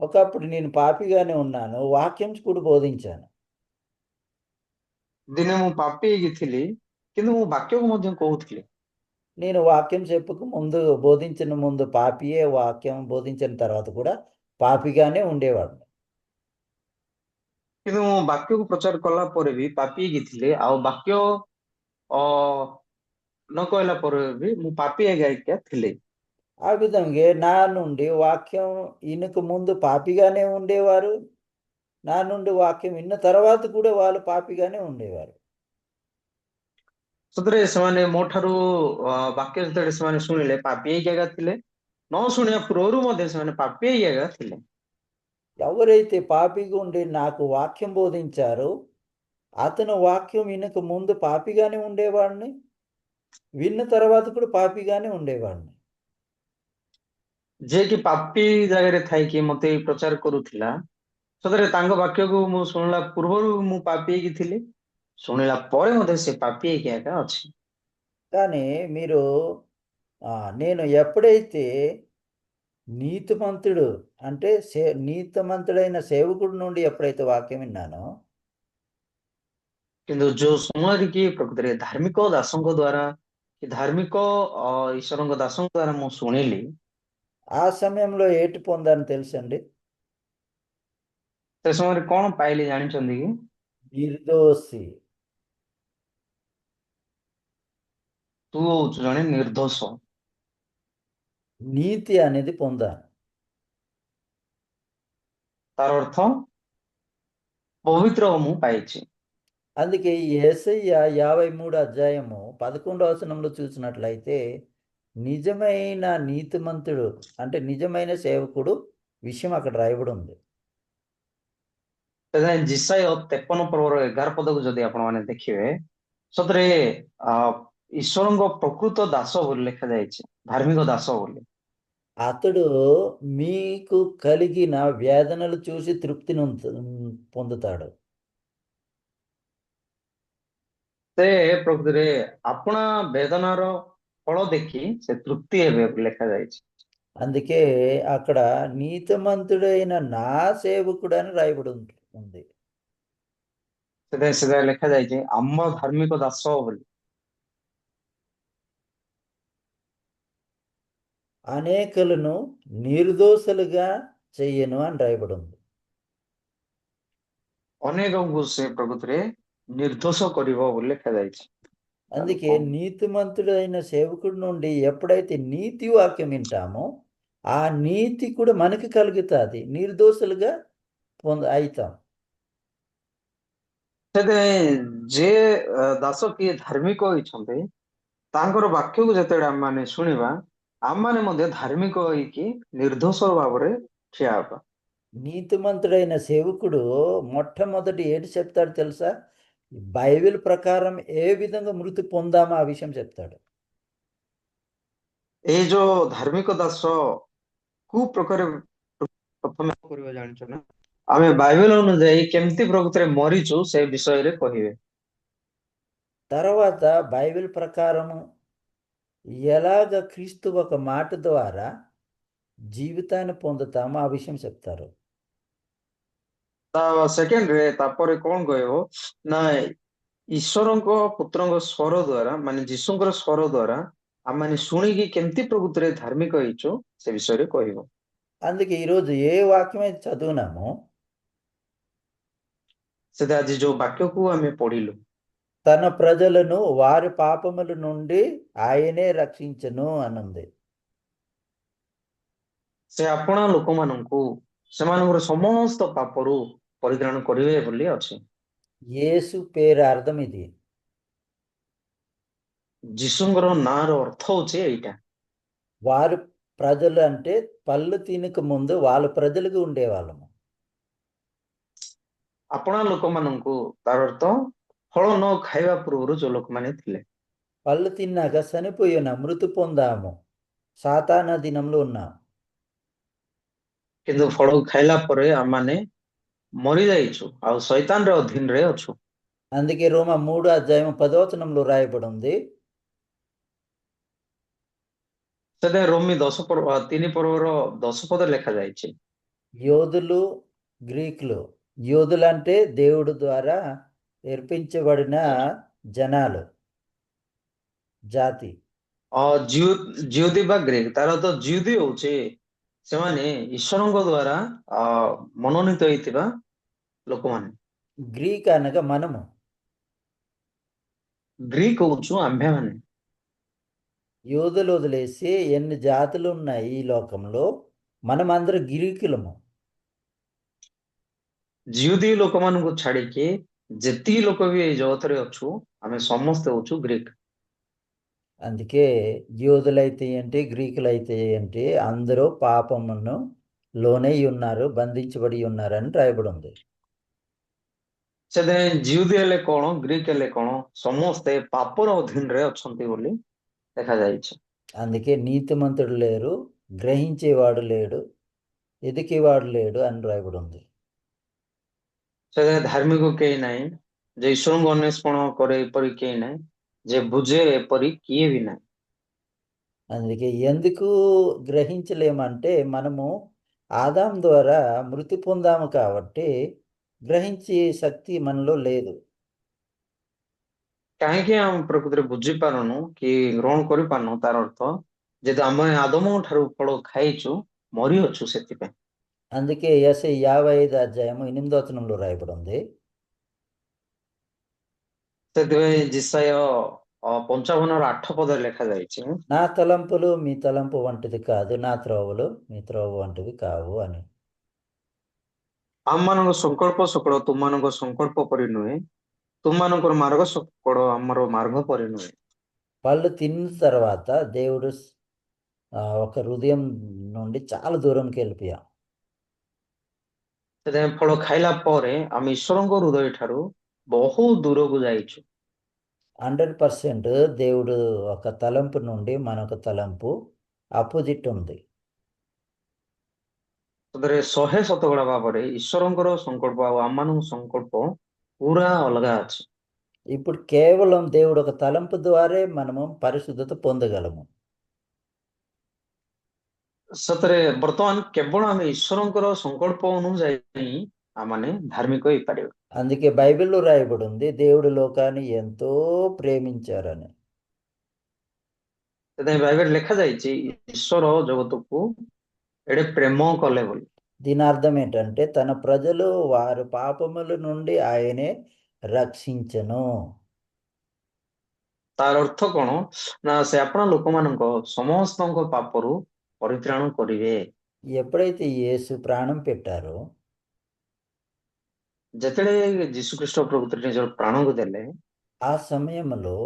ఒకప్పుడు నేను పాపిగానే ఉన్నాను, వాక్యం కూడా బోధించాను. ଦିନେ ମୁଁ ପାପୀ ହେଇକି ଥିଲି, କିନ୍ତୁ ମୁଁ ବାକ୍ୟକୁ ମଧ୍ୟ କହୁଥିଲି। నేను వాక్యం చెప్పక ముందు, బోధించిన ముందు పాపియే, వాక్యం బోధించిన తర్వాత కూడా పాపిగానే ఉండేవాడు. କିନ୍ତୁ ମୁଁ ବାକ୍ୟକୁ ପ୍ରଚାର କଲା ପରେ ବି ପାପୀ ହେଇକି ଥିଲି, ଆଉ ବାକ୍ୟ ନ କହିଲା ପରେ ବି ମୁଁ ପାପୀ ହେଇକା ଥିଲି। ఆ విధంగా నా నుండి వాక్యం ఈయనకు ముందు పాపిగానే ఉండేవారు, నా నుండి వాక్యం విన్న తర్వాత కూడా వాళ్ళు పాపిగానే ఉండేవారు. ସତରେ ସେମାନେ ମୋ ଠାରୁ ବାକ୍ୟ ଯେତେବେଳେ ସେମାନେ ଶୁଣିଲେ ପାପୀ ହେଇକି ଏକା ଥିଲେ, ନ ଶୁଣିବା ପୂର୍ବରୁ ମଧ୍ୟ ସେମାନେ ପାପୀ ହେଇକି ଏକା ଥିଲେ। ఎవరైతే పాపిగా ఉండి నాకు వాక్యం బోధించారో అతను వాక్యం వినక ముందు పాపిగానే ఉండేవాడిని, విన్న తర్వాత కూడా పాపిగానే ఉండేవాడిని. ଯିଏ କି ପାପୀ ଜାଗାରେ ଥାଇକି ମତେ ପ୍ରଚାର କରୁଥିଲା, ସତରେ ତାଙ୍କ ବାକ୍ୟକୁ ମୁଁ ଶୁଣିଲା ପୂର୍ବରୁ ମୁଁ ପାପୀ ହେଇକି ଥିଲି, ଶୁଣିଲା ପରେ ମଧ୍ୟ ସେ ପାପୀ ହେଇକି ଏକା ଅଛି। కానీ మీరు నేను ఎప్పుడైతే నీతిమంతుడు అంటే నీతిమంతుడైన సేవకుడి నుండి ఎప్పుడైతే వాక్యం విన్నానో କିନ୍ତୁ ଯୋଉ ସମୟରେ କି ପ୍ରକୃତରେ ଧାର୍ମିକ ଦାସଙ୍କ ଦ୍ଵାରା କି ଧାର୍ମିକ ଈଶ୍ୱରଙ୍କ ଦାସଙ୍କ ଦ୍ଵାରା ମୁଁ ଶୁଣିଲି, ఆ సమయంలో ఏటి పొందాను తెలుసండి? ସେ ସମୟରେ କଣ ପାଇଲି ଜାଣିଛନ୍ତି କି? నిర్దోషి. ତୁ ହଉଛୁ ଜଣେ ନିର୍ଦ୍ଦୋଷ। నీతి అనేది పొందాను. ତାର ଅର୍ଥ ପବିତ୍ର ମୁଁ ପାଇଛି। అందుకే ఈ యేసయ్య 53 అధ్యాయము 11వ వచనంలో చూసినట్లయితే నిజమైన నీతిమంతుడు అంటే నిజమైన సేవకుడు విషయం అక్కడ రాయబడి ఉంది. ସେଥିପାଇଁ ଜିସାୟ 53 ପର୍ବର 11 ପଦକୁ ଯଦି ଆପଣମାନେ ଦେଖିବେ, ସତରେ ଈଶ୍ୱରଙ୍କ ପ୍ରକୃତ ଦାସ ବୋଲି ଲେଖାଯାଇଛି, ଧାର୍ମିକ ଦାସ ବୋଲି। అతడు మీకు కలిగిన వేదనలు చూసి తృప్తిని పొందుతాడు. ସେ ପ୍ରକୃତିରେ ଆପଣା ବେଦନାର ଫଳ ଦେଖି ସେ ତୃପ୍ତି ହେବେ ବୋଲି ଲେଖାଯାଇଛି। అందుకే అక్కడ నీతిమంతుడైన నా సేవకుడు అని రాయబడి ఉంది. ସେଥିପାଇଁ ସେଟା ଲେଖାଯାଇଛି ଆମ ଧାର୍ମିକ ଦାସ ବୋଲି। అనేకులను నిర్దోషులుగా చెయ్యను అని రాయబడి ఉంది. ଅନେକଙ୍କୁ ସେ ପ୍ରକୃତିରେ ନିର୍ଦ୍ଦୋଷ କରିବ ବୋଲି ଲେଖାଯାଇଛି। ତାହେଲେ అందుకే କଣ? నీతిమంతుడైన సేవకుడి నుండి ఎప్పుడైతే నీతి వాక్యం వింటామో ఆ నీతి కూడా మనకి కలుగుతుంది, నిర్దోషులుగా అవుతాం. ସେଥିପାଇଁ ଯେ ଦାସ କିଏ ଧାର୍ମିକ ହୋଇଛନ୍ତି ତାଙ୍କର ବାକ୍ୟକୁ ଯେତେବେଳେ ଆମମାନେ ଶୁଣିବା, ଆମମାନେ ମଧ୍ୟ ଧାର୍ମିକ ହେଇକି ନିର୍ଦ୍ଦୋଷ ଭାବରେ ଠିଆ ହେବା। నీతిమంతుడైన సేవకుడు మొట్టమొదటి ఏంటి చెప్తాడు తెలుసా? బైబిల్ ప్రకారం ఏ విధంగా మృతి పొందామో ఆ విషయం చెప్తాడు. ଏଇ ଯୋଉ ଧାର୍ମିକ ଦାସ କୋଉ ପ୍ରକାର ପ୍ରଥମେ କରିବା ଜାଣିଛ ନା? ଆମେ ବାଇବେଲ ଅନୁଯାୟୀ କେମିତି ପ୍ରକୃତିରେ ମରିଛୁ ସେ ବିଷୟରେ କହିବେ। తర్వాత బైబిల్ ప్రకారము ఎలాగ క్రీస్తు ఒక మాట ద్వారా జీవితాన్ని పొందుతామో ఆ విషయం చెప్తారు. ତା ସେକେଣ୍ଡରେ ତାପରେ କଣ କହିବ ନା, ଈଶ୍ୱରଙ୍କ ପୁତ୍ରଙ୍କ ସ୍ୱର ଦ୍ୱାରା ମାନେ ଯୀଶୁଙ୍କର ସ୍ୱର ଦ୍ୱାରା ଆମମାନେ ଶୁଣିକି କେମିତି ପ୍ରକୃତିରେ ଧାର୍ମିକ ହେଇଛୁ ସେ ବିଷୟରେ କହିବ। అందుకే ఈరోజు ఏ వాక్యం అయితే చదువునామో ସେଟା ଆଜି ଯୋଉ ବାକ୍ୟକୁ ଆମେ ପଢିଲୁ, తన ప్రజలను వారి పాపముల నుండి ఆయనే రక్షించను అనుంది. ସେ ଆପଣା ଲୋକମାନଙ୍କୁ ସେମାନଙ୍କର ସମସ୍ତ ପାପରୁ ପରିତ୍ରାଣ କରିବେ ବୋଲି ଅଛି। యేసు పేరు అర్థం ఇది. ଯୀଶୁଙ୍କର ନାଁର ଅର୍ଥ ହଉଛି ଏଇଟା। వారు ప్రజలు అంటే పళ్ళు తినక ముందు వాళ్ళ ప్రజలుగా ఉండేవాళ్ళము. ଆପଣା ଲୋକମାନଙ୍କୁ ତାର ଅର୍ଥ ଫଳ ନ ଖାଇବା ପୂର୍ବରୁ ଯୋଉ ଲୋକମାନେ ଥିଲେ, పళ్ళు తిన్నాక చనిపోయి ఉన్నాం, మృతి పొందాము, సాతానా దినంలో ఉన్నాం. କିନ୍ତୁ ଫଳ ଖାଇଲା ପରେ ଆମମାନେ ମରିଯାଇଛୁ ଆଉ ଶୈତାନର ଅଧୀନରେ ଅଛୁ। అందుకే రోమ 3:10 రాయబడి ఉంది, ସେଥିପାଇଁ ରୋମୀ 3 ପର୍ବର 10 ପଦ ଲେଖାଯାଇଛି, యోధులు గ్రీకులు. యోధులు అంటే దేవుడు ద్వారా ఏర్పించబడిన జనాలు, జాతి. ଜିଉଦୀ ବା ଗ୍ରୀକ, ତାର ତ ଜିଉଦୀ ହଉଛି ସେମାନେ ଈଶ୍ୱରଙ୍କ ଦ୍ୱାରା ମନୋନୀତ ହେଇଥିବା ଲୋକମାନେ। గ్రీక్ అనగా మనము. ଗ୍ରୀକ ହଉଛୁ ଆମ୍ଭେମାନେ। యోధులు వదిలేసి ఎన్ని జాతులు ఉన్నాయి ఈ లోకంలో, మనమందరం గ్రీకులము. ଜିଉଦୀ ଲୋକମାନଙ୍କୁ ଛାଡିକି ଯେତିକି ଲୋକ ବି ଏଇ ଜଗତରେ ଅଛୁ ଆମେ ସମସ୍ତେ ହଉଛୁ ଗ୍ରୀକ। అందుకే యోధులైతే ఏంటి, గ్రీకులైతే ఏంటి, అందరూ పాపమును లోనై ఉన్నారు, బంధించబడి ఉన్నారని రాయబడి ఉంది. ସେଥିପାଇଁ ଜିଉଦୀ ହେଲେ କଣ ଗ୍ରୀକ ହେଲେ କଣ ସମସ୍ତେ ପାପର ଅଧୀନରେ ଅଛନ୍ତି ବୋଲି ଦେଖାଯାଇଛି। అందుకే నీతిమంతుడు లేరు, గ్రహించేవాడు లేడు, ఎదికేవాడు లేడు అని రాయబడి ఉంది. ସେଥିପାଇଁ ଧାର୍ମିକ କେହି ନାହିଁ, ଯେ ଈଶ୍ୱରଙ୍କୁ ଅନ୍ୱେଷଣ କରେ ଏପରି କେହି ନାହିଁ, ଯେ ବୁଝେ ଏପରି କିଏ ବି ନାହିଁ। అందుకే ఎందుకు గ్రహించలేమంటే మనము ఆదాం ద్వారా మృతి పొందాము కాబట్టి గ్రహించే శక్తి మనలో లేదు. କାହିଁକି ଆମେ ପ୍ରକୃତିରେ ବୁଝିପାରୁନୁ କି ଗ୍ରହଣ କରିପାରୁନୁ, ତାର ଅର୍ଥ ଯେହେତୁ ଆମେ ଆଦମଙ୍କ ଠାରୁ ଫଳ ଖାଇଛୁ ମରିଅଛୁ ସେଥିପାଇଁ। అందుకే యేసయ్య 55:8 రాయబడి ఉంది, ସେଥିପାଇଁ ଜିସାୟ 55:8 ଲେଖାଯାଇଛି, నా తలంపులు మీ తలంపు వంటిది కాదు, నా త్రోవలు మీ త్రోవ వంటివి కావు అని. ଆମମାନଙ୍କ ସଂକଳ୍ପ ସକଳ ତୁମମାନଙ୍କ ସଂକଳ୍ପ ପରି ନୁହେଁ, ତୁମମାନଙ୍କର ମାର୍ଗ ସକଳ ଆମର ମାର୍ଗ ପରି ନୁହେଁ। పళ్ళు తిన్న తర్వాత దేవుడు ఒక హృదయం నుండి చాలా దూరంకి వెళ్ళిపోయాం. ସେଥିପାଇଁ ଫଳ ଖାଇଲା ପରେ ଆମେ ଈଶ୍ୱରଙ୍କ ହୃଦୟ ଠାରୁ ବହୁ ଦୂରକୁ ଯାଇଛୁ। 100% దేవుడు ఒక తలంపు నుండి మనొక తలంపు అపోజిట్ ఉంది. ସେଥିରେ 100% ଭାବରେ ଈଶ୍ୱରଙ୍କର ସଂକଳ୍ପ ଆଉ ଆମମାନଙ୍କ ସଂକଳ୍ପ ପୁରା ଅଲଗା ଅଛି। ఇప్పుడు కేవలం దేవుడు ఒక తలంపు ద్వారే మనము పరిశుద్ధత పొందగలము. ସତରେ ବର୍ତ୍ତମାନ କେବଳ ଆମେ ଈଶ୍ୱରଙ୍କର ସଂକଳ୍ପ ଅନୁଯାୟୀ ଆମମାନେ ଧାର୍ମିକ ହେଇପାରିବା। అందుకే బైబిల్లో రాయబడి ఉంది, దేవుడు లోకాన్ని ఎంతో ప్రేమించారని. ସେଥିପାଇଁ ବାଇବେଲ ଲେଖାଯାଇଛି ଈଶ୍ୱର ଜଗତକୁ ଏଡେ ପ୍ରେମ କଲେ ବୋଲି। దీని అర్థం ఏంటంటే తన ప్రజలు వారి పాపముల నుండి ఆయనే రక్షించెను. ତାର ଅର୍ଥ କଣ ନା ସେ ଆପଣା ଲୋକମାନଙ୍କ ସମସ୍ତଙ୍କ ପାପରୁ ପରିତ୍ରାଣ କରିବେ। ఎప్పుడైతే యేసు ప్రాణం పెట్టారో ଯେତେବେଳେ ଯୀଶୁଖ୍ରୀଷ୍ଟ ପ୍ରକୃତରେ ନିଜର ପ୍ରାଣକୁ ଦେଲେ ఆ సమయంలో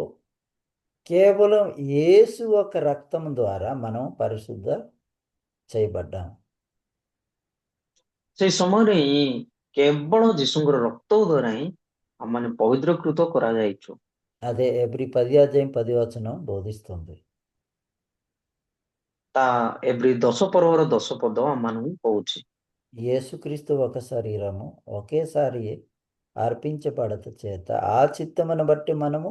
కేవలం యేసు ఒక రక్తం ద్వారా మనం పరిశుద్ధ చేయబడ్డాం. ସେଇ ସମୟରେ ହିଁ କେବଳ ଯୀଶୁଙ୍କର ରକ୍ତ ଦ୍ୱାରା ହିଁ ଆମମାନେ ପବିତ୍ରକୃତ କରାଯାଇଛୁ। అదే ఎబ్రి 10:10 బోధిస్తుంది. ତା ଏଭଳି 10 ପର୍ବର 10 ପଦ ଆମମାନଙ୍କୁ କହୁଛି। యేసుక్రీస్తు ఒక శరీరము ఒకేసారి అర్పించబడత చేత ఆ చిత్తమును బట్టి మనము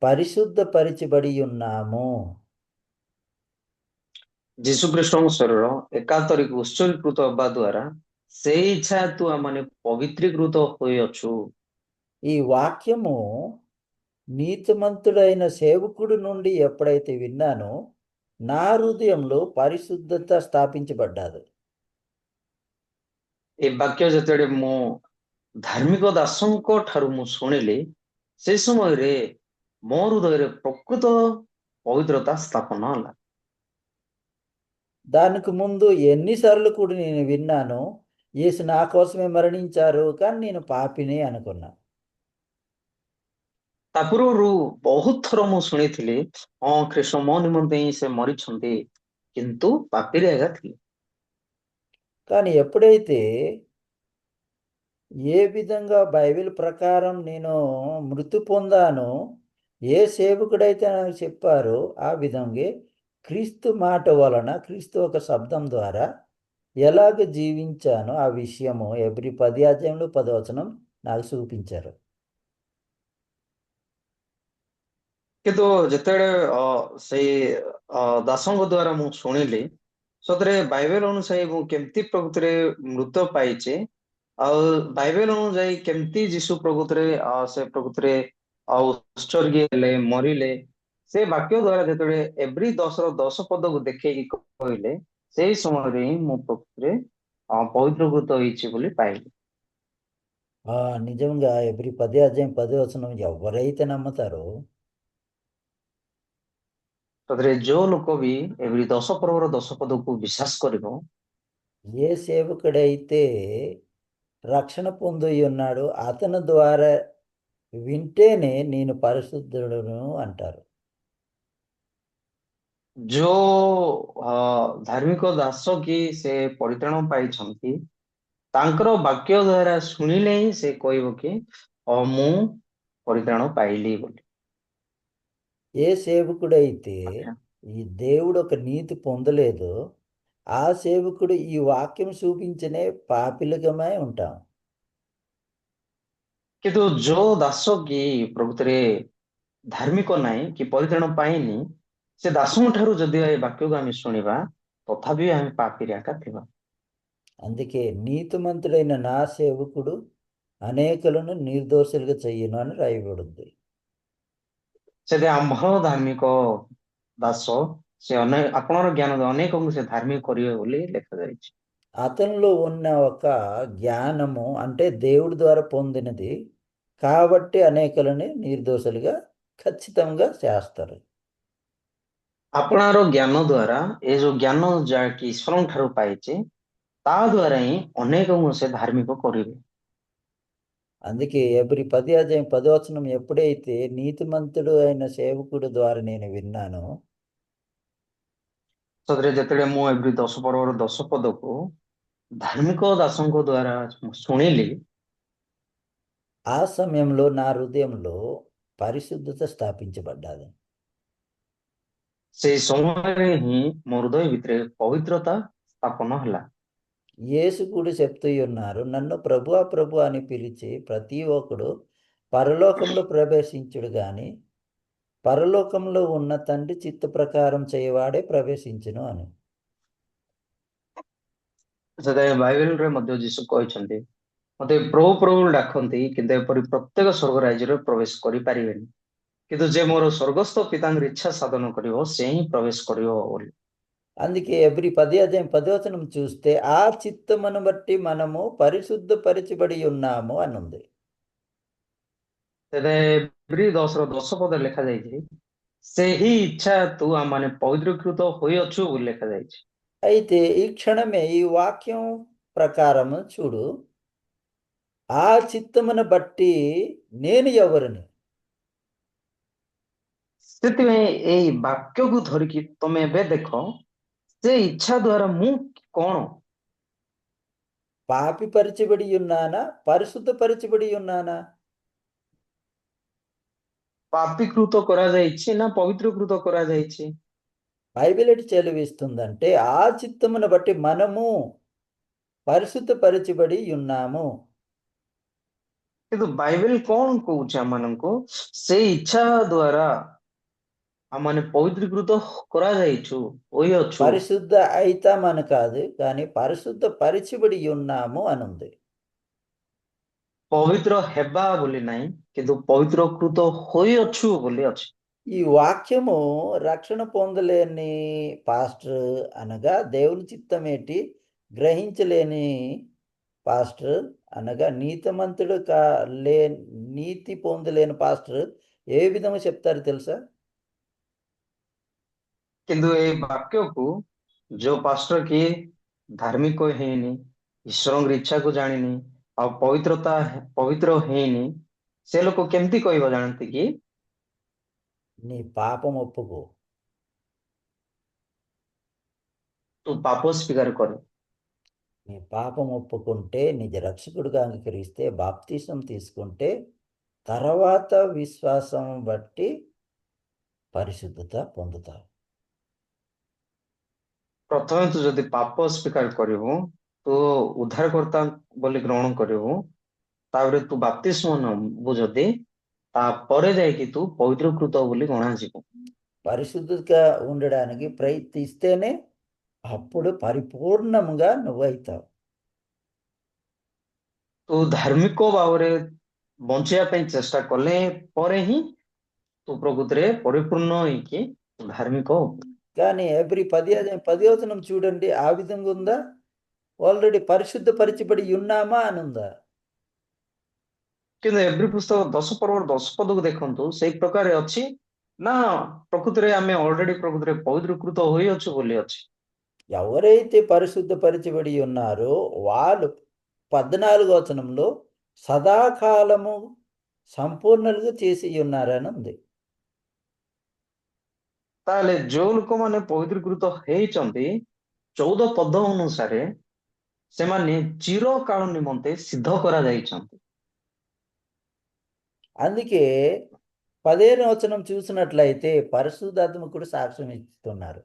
పరిశుద్ధపరిచబడి ఉన్నాము. ଯୀଶୁଖ୍ରୀଷ୍ଟଙ୍କ ଶରୀର ଏକାନ୍ତରିକ ଉତ୍ସର୍ଗୀକୃତ ହେବା ଦ୍ୱାରା ସେଇ ଇଚ୍ଛା ହେତୁ ଆମମାନେ ପବିତ୍ରୀକୃତ ହୋଇଅଛୁ। ఈ వాక్యము నీతిమంతుడైన సేవకుడి నుండి ఎప్పుడైతే విన్నానో నా హృదయంలో పరిశుద్ధత స్థాపించబడ్డాది. ଏ ବାକ୍ୟ ଯେତେବେଳେ ମୁଁ ଧାର୍ମିକ ଦାସଙ୍କ ଠାରୁ ମୁଁ ଶୁଣିଲି ସେ ସମୟରେ ମୋ ହୃଦୟରେ ପ୍ରକୃତ పవిత్రత స్థాపన ହେଲା। దానికి ముందు ఎన్నిసార్లు కూడా నేను విన్నాను యేసు నా కోసమే మరణించారు కానీ నేను పాపిని అనుకున్నా. ତା ପୂର୍ବରୁ ବହୁତ ଥର ମୁଁ ଶୁଣିଥିଲି ହଁ ଖ୍ରୀଷ୍ଟ ମୋ ନିମନ୍ତେ ହିଁ ସେ ମରିଛନ୍ତି କିନ୍ତୁ ପାପୀରେ ଏକା ଥିଲେ। కానీ ఎప్పుడైతే ఏ విధంగా బైబిల్ ప్రకారం నేను మృతి పొందానో ఏ సేవకుడైతే నాకు చెప్పారో ఆ విధంగా క్రీస్తు మాట వలన క్రీస్తు ఒక శబ్దం ద్వారా ఎలాగ జీవించానో ఆ విషయము ఎబ్రి 10:10 నాకు చూపించారు. କିନ୍ତୁ ଯେତେବେଳେ ସେଇ ଦାସଙ୍କ ଦ୍ୱାରା ମୁଁ ଶୁଣିଲି ସତରେ ବାଇବେଲ ଅନୁସାରେ ମୁଁ କେମିତି ପ୍ରକୃତିରେ ମୃତ ପାଇଛି ଆଉ ବାଇବେଲ ଅନୁଯାୟୀ କେମିତି ଯୀଶୁ ପ୍ରକୃତିରେ ସେ ପ୍ରକୃତିରେ ଉତ୍ସର୍ଗୀ ହେଲେ ମରିଲେ ସେ ବାକ୍ୟ ଦ୍ୱାରା ଯେତେବେଳେ ଏଭ୍ରି 10ର 10 ପଦକୁ ଦେଖେଇକି କହିଲେ ସେଇ ସମୟରେ ହିଁ ମୁଁ ପ୍ରକୃତିରେ పవిత్రకృత ହେଇଛି ବୋଲି ପାଇଲି। నిజంగా ఎబ్రి 10:10 ఎవరైతే నమ్ముతారో ସତରେ ଯୋଉ ଲୋକ ବି ଏଭ୍ରି 10 ପର୍ବର 10 ପଦକୁ ବିଶ୍ୱାସ କରିବ ఏ సేవకుడైతే రక్షణ పొంది ఉన్నాడో అతని ద్వారా వింటేనే నేను పరిశుద్ధుడును అంటారు. ଯୋଉ ଧାର୍ମିକ ଦାସ କି ସେ ପରିତ୍ରାଣ ପାଇଛନ୍ତି ତାଙ୍କର ବାକ୍ୟ ଦ୍ୱାରା ଶୁଣିଲେ ହିଁ ସେ କହିବ କି ମୁଁ ପରିତ୍ରାଣ ପାଇଲି ବୋଲି। ఏ సేవకుడైతే ଆଚ୍ଛା। ఈ దేవుడు ఒక నీతి పొందలేదో ఆ సేవకుడు ఈ వాక్యం చూపించనే పాపిలకమై ఉంటాం. କିନ୍ତୁ ଯୋଉ ଦାସ କି ପ୍ରକୃତରେ ଧାର୍ମିକ ନାହିଁ କି ପରିତ୍ରାଣ ପାଇନି ସେ ଦାସଙ୍କ ଠାରୁ ଯଦି ଏ ବାକ୍ୟକୁ ଆମେ ଶୁଣିବା ତଥାପି ଆମେ ପାପୀରେ ଏକା ଥିବା। అందుకే నీతిమంతుడైన నా సేవకుడు అనేకులను నిర్దోషులుగా చెయ్యను అని రాయబడింది. ସେଠି ଆମ୍ଭ ଧାର୍ମିକ ଦାସ ସେ ଆପଣଙ୍କର ଜ୍ଞାନ ଅନେକଙ୍କୁ ସେ ଧାର୍ମିକ କରିବେ ବୋଲି ଲେଖାଯାଇଛି। అతనిలో ఉన్న ఒక జ్ఞానము అంటే దేవుడి ద్వారా పొందినది కాబట్టి అనేకులని నిర్దోషులుగా ఖచ్చితంగా చేస్తారు. ଆପଣାର ଜ୍ଞାନ ଦ୍ୱାରା ଏ ଯୋଉ ଜ୍ଞାନ ଯାହାକି ଈଶ୍ୱରଙ୍କ ଠାରୁ ପାଇଛି ତା ଦ୍ୱାରା ହିଁ ଅନେକଙ୍କୁ ସେ ଧାର୍ମିକ କରିବେ। అందుకే ఎబ్రి 10:10 ఎప్పుడైతే నీతిమంతుడు అయిన సేవకుడు ద్వారా నేను విన్నానో ସତରେ ଯେତେବେଳେ ମୁଁ ଏଭ୍ରି 10 ପର୍ବର 10 ପଦକୁ ଧାର୍ମିକ ଦାସଙ୍କ ଦ୍ୱାରା ଶୁଣିଲି ఆ సమయంలో నా హృదయంలో పరిశుద్ధత స్థాపించబడ్డాది. ସେଇ ସମୟରେ ହିଁ ମୋ ହୃଦୟ ଭିତରେ ପବିତ୍ରତା ସ୍ଥାପନ ହେଲା। యేసు కూడా చెప్తూ ఉన్నారు నన్ను ప్రభువా ప్రభు అని పిలిచి ప్రతి ఒక్కడు పరలోకంలో ప్రవేశించుడు గాని పరలోకంలో ఉన్న తండ్రి చిత్త ప్రకారం చేయవాడే ప్రవేశించును అని. ସେଥିପାଇଁ ବାଇବେଲରେ ମଧ୍ୟ ଯୀଶୁ କହିଛନ୍ତି ମତେ ପ୍ରଭୁ ପ୍ରଭୁ ଡାକନ୍ତି କିନ୍ତୁ ଏପରି ପ୍ରତ୍ୟେକ ସ୍ୱର୍ଗ ରାଜ୍ୟରେ ପ୍ରବେଶ କରିପାରିବେନି କିନ୍ତୁ ଯେ ମୋର ସ୍ୱର୍ଗସ୍ଥ ପିତାଙ୍କର ଇଚ୍ଛା ସାଧନ କରିବ ସେ ହିଁ ପ୍ରବେଶ କରିବ ବୋଲି। అందుకే ఎవ్రీ 10 అధ్యాయం 10 వచనం చూస్తే ఆ చిత్తమును బట్టి మనము పరిశుద్ధపరచబడి ఉన్నాము అని ఉంది. ତେବେ ଏବ୍ରି 10 ର 10 ପଦରେ ଲେଖାଯାଇଛି ସେହି ଇଚ୍ଛା ତୁ ଆମମାନେ ପବିତ୍ରୀକୃତ ହୋଇଅଛୁ ବୋଲି ଲେଖାଯାଇଛି। అయితే ఈ క్షణమే ఈ వాక్యం ప్రకారము చూడు, ఆ చిత్తమును బట్టి నేను ఎవరిని? ସେଥିପାଇଁ ଏଇ ବାକ୍ୟକୁ ଧରିକି ତମେ ଏବେ ଦେଖ ସେ ଇଚ୍ଛା ଦ୍ୱାରା ମୁଁ କଣ? పాపిపరచబడి ఉన్నానా, పరిశుద్ధపరచబడి ఉన్నానా? ପାପୀକୃତ କରାଯାଇଛି ନା ପବିତ୍ରକୃତ କରାଯାଇଛି? బైబిల్ ఎటు చెలవిస్తుందంటే ఆ చిత్తమును బట్టి మనము పరిశుద్ధపరచబడి ఉన్నాము. କିନ୍ତୁ ବାଇବେଲ କଣ କହୁଛି ଆମମାନଙ୍କୁ? ସେ ଇଚ୍ଛା ଦ୍ୱାରା ଆମମାନେ ପବିତ୍ରୀକୃତ କରାଯାଇଛୁ, ହୋଇଅଛୁ। పరిశుద్ధ అయితామని కాదు, కానీ పరిశుద్ధ పరిచబడి ఉన్నాము అని ఉంది. ପବିତ୍ର ହେବା ବୋଲି ନାହିଁ, କିନ୍ତୁ ପବିତ୍ରକୃତ ହୋଇଅଛୁ ବୋଲି ଅଛି। ఈ వాక్యము రక్షణ పొందలేని పాస్టర్ అనగా దేవుని చిత్తమేటి గ్రహించలేని పాస్టర్ అనగా నీతిమంతుడు నీతి పొందలేని పాస్టర్ ఏ విధంగా చెప్తారు తెలుసా? କିନ୍ତୁ ଏଇ ବାକ୍ୟକୁ ଯୋଉ ପାଷ୍ଟର କି ଧାର୍ମିକ ହେଇନି, ଈଶ୍ୱରଙ୍କ ଇଚ୍ଛାକୁ ଜାଣିନି, ଆଉ ପବିତ୍ର ହେଇନି, ସେ ଲୋକ କେମିତି କହିବ ଜାଣନ୍ତି କି? నీ పాపం ఒప్పుకో, ତୁ ପାପ ସ୍ୱୀକାର କର। నీ పాపం ఒప్పుకుంటే, నిజ రక్షకుడిగా అంగీకరిస్తే, బాప్తిసం తీసుకుంటే, తర్వాత విశ్వాసం బట్టి పరిశుద్ధత పొందుతావు. ପ୍ରଥମେ ତୁ ଯଦି ପାପ ସ୍ୱୀକାର କରିବୁ, ତୁ ଉଦ୍ଧାରକର୍ତ୍ତା ବୋଲି ଗ୍ରହଣ କରିବୁ, ତାପରେ తు ବାପ୍ତିସ୍ମ ନବୁ ଯଦି, ତାପରେ ଯାଇକି ତୁ పవిత్రకృత ବୋଲି ଗଣାଯିବୁ। పరిశుద్ధంగా ఉండడానికి ప్రయత్నిస్తేనే అప్పుడు పరిపూర్ణంగా నువ్వైతావు. ତୁ ଧାର୍ମିକ ଭାବରେ ବଞ୍ଚିବା ପାଇଁ ଚେଷ୍ଟା କଲେ ପରେ ହିଁ ତୁ ପ୍ରକୃତିରେ ପରିପୂର୍ଣ୍ଣ ହେଇକି ଧାର୍ମିକ ହବୁ। కానీ ఎవ్రీ 10 వచనం చూడండి, ఆ విధంగా ఉందా? ఆల్రెడీ పరిశుద్ధపరచబడి ఉన్నామా అని ఉందా? କିନ୍ତୁ ଏଭ୍ରି ପୁସ୍ତକ 10 ପର୍ବର 10 ପଦକୁ ଦେଖନ୍ତୁ, ସେଇ ପ୍ରକାରେ ଅଛି ନା ପ୍ରକୃତିରେ ଆମେ ଅଲରେଡି ପ୍ରକୃତିରେ ପବିତ୍ରକୃତ ହୋଇଅଛୁ ବୋଲି ଅଛି? ఎవరైతే పరిశుద్ధపరచబడి ఉన్నారో వాళ్ళు 14 వచనంలో సదాకాలము సంపూర్ణులుగా చేసి ఉన్నారని ఉంది. ତାହେଲେ ଯୋଉ ଲୋକମାନେ ପବିତ୍ରକୃତ ହେଇଛନ୍ତି, 14 ପଦ ଅନୁସାରେ ସେମାନେ ଚିରକାଳ ନିମନ୍ତେ ସିଦ୍ଧ କରାଯାଇଛନ୍ତି। అందుకే 15 వచనం చూసినట్లయితే పరిశుద్ధాత్మ కూడా సాక్ష్యం ఇస్తున్నారు.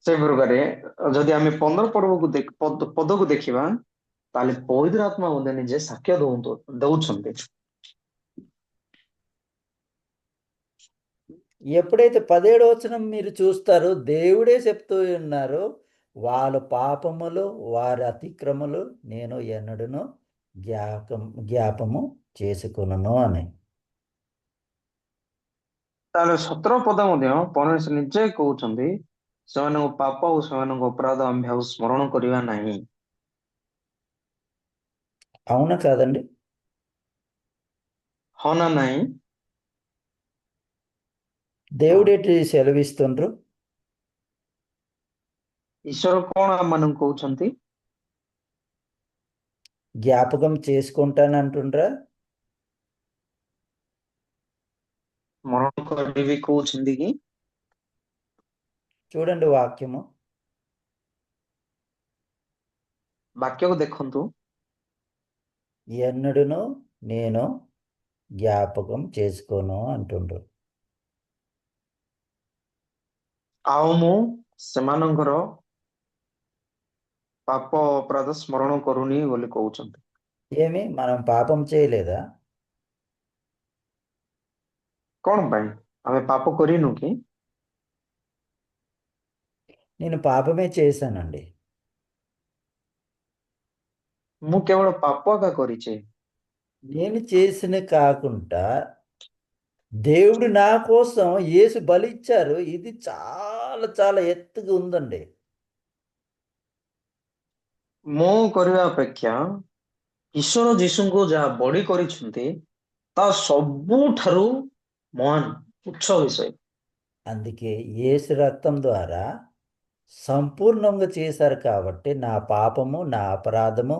ସେଇ ପ୍ରକାରେ ଯଦି ଆମେ 15 ପଦକୁ ଦେଖିବା, ତାହେଲେ ପବିତ୍ର ଆତ୍ମା ମଧ୍ୟ ନିଜେ ସାକ୍ଷ୍ୟ ଦଉଛନ୍ତି। ఎప్పుడైతే 17 వచనం మీరు చూస్తారో దేవుడే చెప్తూ ఉన్నారు, వాళ్ళ పాపములు వారి అతిక్రమలు నేను ఎన్నడను జ్ఞాపము చేసుకొనును అని. ତାହେଲେ 17 ପଦ ମଧ୍ୟ ପରମେଶ୍ୱର ନିଜେ କହୁଛନ୍ତି, ସେମାନଙ୍କ ପାପ ଓ ସେମାନଙ୍କ ଅପରାଧ ଆମେ ଆଉ ସ୍ମରଣ କରିବା ନାହିଁ। అవునా కాదండి? ହଁ ନା ନାହିଁ? దేవుడేటి సెలవిస్తుండ్రు? ଈଶ୍ୱର କଣ ଆମମାନଙ୍କୁ କହୁଛନ୍ତି? జ్ఞాపకం చేసుకుంటానంటుండ్రా? ସ୍ମରଣ କରିବି କହୁଛନ୍ତି କି? చూడండి వాక్యము. ବାକ୍ୟକୁ ଦେଖନ୍ତୁ, ఎన్నడును నేను జ్ఞాపకం చేసుకోను అంటుండ్రు. ଆଉ ମୁଁ ସେମାନଙ୍କର ପାପ ଅପରାଧ ସ୍ମରଣ କରୁନି ବୋଲି କହୁଛନ୍ତି। ఏమి మనం పాపం చేయలేదా? କଣ ପାଇଁ ଆମେ ପାପ କରିନୁ କି? నేను పాపమే చేశానండి. ମୁଁ କେବଳ ପାପ ଏକା କରିଛି। నేను చేసిన కాకుండా దేవుడు నా కోసం యేసు బలి ఇచ్చారు. ఇది చాలా చాలా ఎత్తుగా ఉందండి. ମୋ କରିବା ଅପେକ୍ଷା ଈଶ୍ୱର ଯୀଶୁଙ୍କୁ ଯାହା ବଳି କରିଛନ୍ତି ତା ସବୁଠାରୁ ମହାନ ତୁଚ୍ଛ విషయం. అందుకే యేసు రక్తం ద్వారా సంపూర్ణంగా చేశారు కాబట్టి నా పాపము, నా అపరాధము,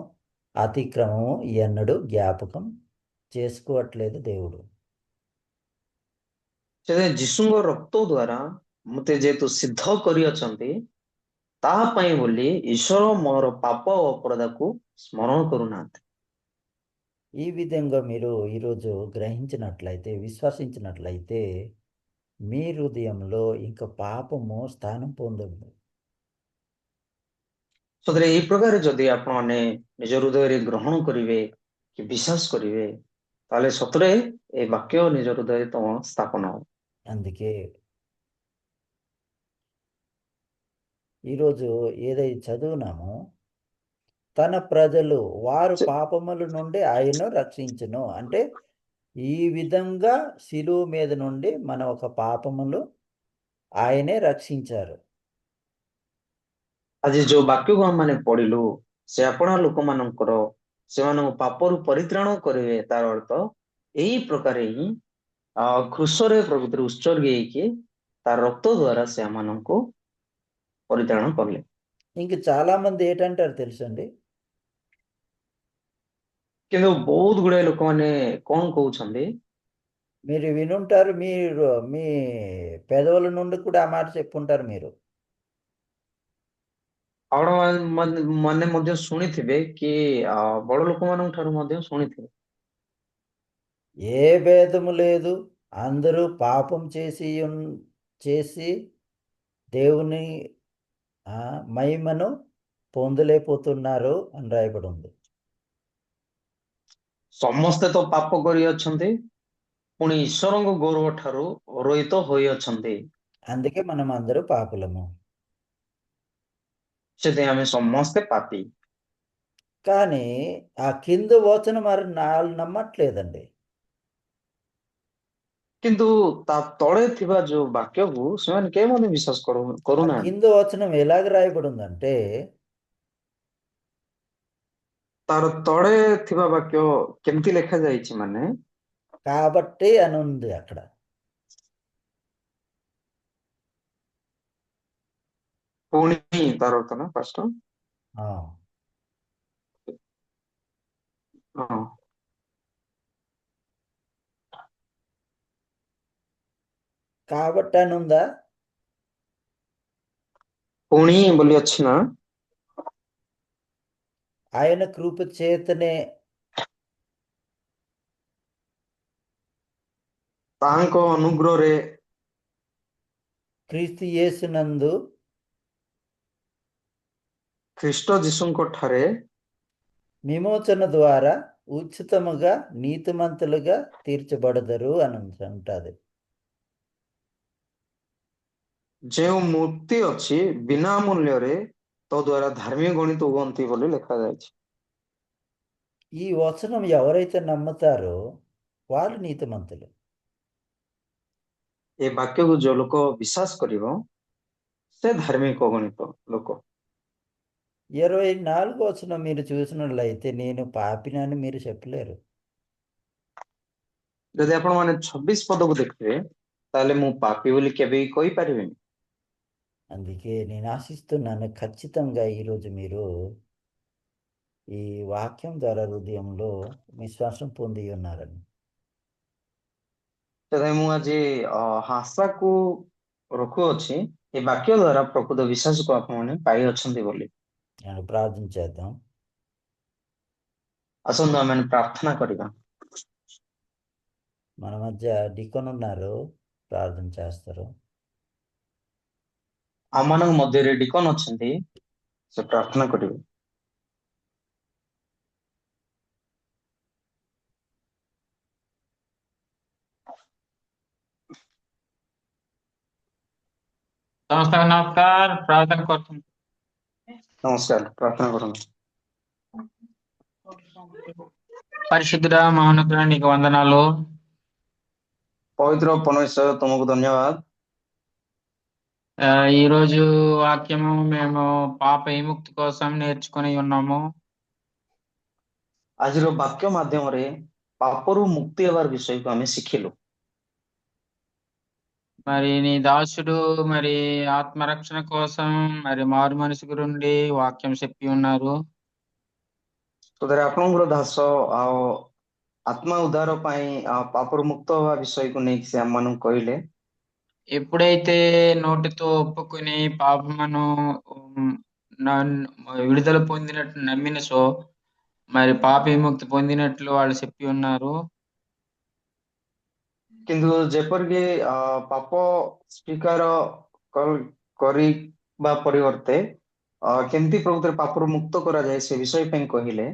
అతిక్రమము ఎన్నడూ జ్ఞాపకం చేసుకోవట్లేదు దేవుడు. ସେଥିପାଇଁ ଯୀଶୁଙ୍କ ରକ୍ତ ଦ୍ୱାରା ମତେ ଯେହେତୁ ସିଦ୍ଧ କରିଅଛନ୍ତି ତାହା ପାଇଁ ବୋଲି ଈଶ୍ୱର ମୋର ପାପ ଓ ଅପରାଧକୁ ସ୍ମରଣ କରୁନାହାନ୍ତି. ఈ విధంగా మీరు ఈరోజు గ్రహించినట్లయితే, విశ్వసించినట్లయితే మీ హృదయంలో ఇంక పాపము స్థానం పొందదు. ସତରେ ଏଇ ପ୍ରକାର ଯଦି ଆପଣମାନେ ନିଜ ହୃଦୟରେ ଗ୍ରହଣ କରିବେ କି ବିଶ୍ୱାସ କରିବେ ତାହେଲେ ସତରେ ଏ ବାକ୍ୟ ନିଜ ହୃଦୟରେ ତମ ସ୍ଥାପନ ହବ. అందుకే ఈరోజు ఏదైతే చదువునామో, తన ప్రజలు వారు చె- పాపముల నుండి ఆయన్ను రక్షించును అంటే ఈ విధంగా శిలువ మీద నుండి మన ఒక పాపములు ఆయనే రక్షించారు. ଆଜି ଯୋଉ ବାକ୍ୟକୁ ଆମମାନେ ପଢିଲୁ ସେ ଆପଣା ଲୋକମାନଙ୍କର ସେମାନଙ୍କ ପାପରୁ ପରିତ୍ରାଣ କରିବେ ତାର ଅର୍ଥ ଏଇ ପ୍ରକାର ହିଁ କୃଷରେ ପ୍ରକୃତିରେ ଉତ୍ସର୍ଗୀ ହେଇକି ତାର ରକ୍ତ ଦ୍ୱାରା ସେ ଆମମାନଙ୍କୁ ପରିତ୍ରାଣ କଲେ. ఇంక చాలా మంది ఏంటంటారు తెలుసండి, କିନ୍ତୁ ବହୁତ ଗୁଡାଏ ଲୋକମାନେ କଣ କହୁଛନ୍ତି, మీరు వినుంటారు, మీరు మీ పెదవుల నుండి కూడా ఆ మాట చెప్పుంటారు మీరు. ଆପଣ ମାନେ ମଧ୍ୟ ଶୁଣିଥିବେ କି ବଡ ଲୋକମାନଙ୍କ ଠାରୁ ମଧ୍ୟ ଶୁଣିଥିବେ ఏ భేదము లేదు, అందరూ పాపం చేసి దేవుని మహిమను పొందలేకపోతున్నారు అని రాయబడి ఉంది. ସମସ୍ତେ ତ ପାପ କରିଅଛନ୍ତି ପୁଣି ଈଶ୍ୱରଙ୍କ ଗୌରବ ଠାରୁ ରହିତ ହୋଇଅଛନ୍ତି. అందుకే మనం అందరూ పాపులము. ସେଥିପାଇଁ ଆମେ ସମସ୍ତେ ପାପୀ. కానీ ఆ కింద వచనం మరి నాళ్ళు నమ్మట్లేదండి. କିନ୍ତୁ ତା ତଳେ ଥିବା ଯୋଉ ବାକ୍ୟକୁ ସେମାନେ କେହି ମଧ୍ୟ ବିଶ୍ୱାସ ఆ କରୁନାହାନ୍ତି. కింద వచనం ఎలాగ రాయబడి ఉందంటే, ତାର ତଳେ ଥିବା ବାକ୍ୟ କେମିତି ଲେଖାଯାଇଛି ମାନେ కాబట్టి అని ఉంది అక్కడ. ପୁଣି ତାର ଅର୍ଥ ନା ଫାଷ୍ଟ ఆ, ହଁ కాబట్టి అని ఉందా? ପୁଣି ବୋଲି ଅଛି ନା ఆయన కృప చేతనే ତାହାଙ୍କ ଅନୁଗ୍ରହରେ క్రీస్తు యేసునందు ଖ୍ରୀଷ୍ଟ ଯୀଶୁଙ୍କ ଠାରେ విమోచన ద్వారా ఉచితముగా నీతిమంతులుగా తీర్చబడదరు అని ఉంటుంది. ଯେଉଁ ମୂର୍ତ୍ତି ଅଛି ବିନା ମୂଲ୍ୟରେ ତ ଦ୍ୱାରା ଧାର୍ମିକ ଗଣିତ ହୁଅନ୍ତି ବୋଲି ଲେଖାଯାଇଛି. ఈ వచనం ఎవరైతే నమ్ముతారో వాళ్ళు నీతిమంతులు. ଏ ବାକ୍ୟକୁ ଯୋଉ ଲୋକ ବିଶ୍ୱାସ କରିବ ସେ ଧାର୍ମିକ ଗଣିତ ଲୋକ. 24 వచనం మీరు చూసినట్లయితే నేను పాపినని మీరు చెప్పలేరు. ଯଦି ଆପଣ ମାନେ 26 ପଦକୁ ଦେଖିବେ ତାହେଲେ ମୁଁ ପାପୀ ବୋଲି କେବେ ବି କହିପାରିବିନି. అందుకే నేను ఆశిస్తున్నాను ఖచ్చితంగా ఈరోజు మీరు ఈ వాక్యం ద్వారా హృదయంలో విశ్వాసం పొంది ఉన్నారని. ସେଥିପାଇଁ ମୁଁ ଆଜି ଆଶାକୁ ରଖୁଅଛି ଏ ବାକ୍ୟ ଦ୍ୱାରା ପ୍ରକୃତ ବିଶ୍ୱାସକୁ ଆପଣମାନେ ପାଇଅଛନ୍ତି ବୋଲି. నేను ప్రార్థన చేద్దాం. ଆସନ୍ତୁ ଆମେ ପ୍ରାର୍ଥନା କରିବା. మన మధ్య డికోన్ ఉన్నారు, ప్రార్థన చేస్తారు. ଆମମାନଙ୍କ ମଧ୍ୟରେ ଡିକନ ଅଛନ୍ତି, ସେ ପ୍ରାର୍ଥନା କରିବେ. ସମସ୍ତଙ୍କୁ ନମସ୍କାର, ପ୍ରାର୍ଥନା କରୁଛନ୍ତି। ନମସ୍କାର, ପ୍ରାର୍ଥନା କରନ୍ତୁ. పరిశుద్ధుడా మహోన్నతుడా నీకు వందనాలు. పవిత్ర పరమేశ్వర ତୁମକୁ ଧନ୍ୟବାଦ। ఈ రోజు వాక్యము మేము పాప విముక్తి కోసం నేర్చుకొని ఉన్నాము. ଆଜିର ବାକ୍ୟ ମାଧ୍ୟମରେ ପାପରୁ ମୁକ୍ତି ହେବାର ବିଷୟକୁ ଆମେ ଶିଖିଲୁ। మరి నీ దాసుడు మరి ఆత్మరక్షణ కోసం మరి మారు మనసు గురుండి వాక్యం చెప్పి ఉన్నారు. ସେଥିରେ ଆପଣଙ୍କର ଦାସ ଆଉ ଆତ୍ମା ଉଦ୍ଧାର ପାଇଁ ପାପରୁ ମୁକ୍ତ ହେବା ବିଷୟକୁ ନେଇକି ସେ ଆମମାନଙ୍କୁ କହିଲେ। ఎప్పుడైతే నోటితో ఒప్పుకొని పాపమును విడుదల పొందినట్టు నమ్మిన సో మరి పాప విముక్తి పొందినట్లు వాళ్ళు చెప్పి ఉన్నారు. କିନ୍ତୁ ଯେପରିକି ପାପ ସ୍ୱୀକାର କରିବା ପରିବର୍ତ୍ତେ କେମିତି ପ୍ରକୃତରେ ପାପରୁ ମୁକ୍ତ କରାଯାଏ ସେ ବିଷୟ ପାଇଁ କହିଲେ।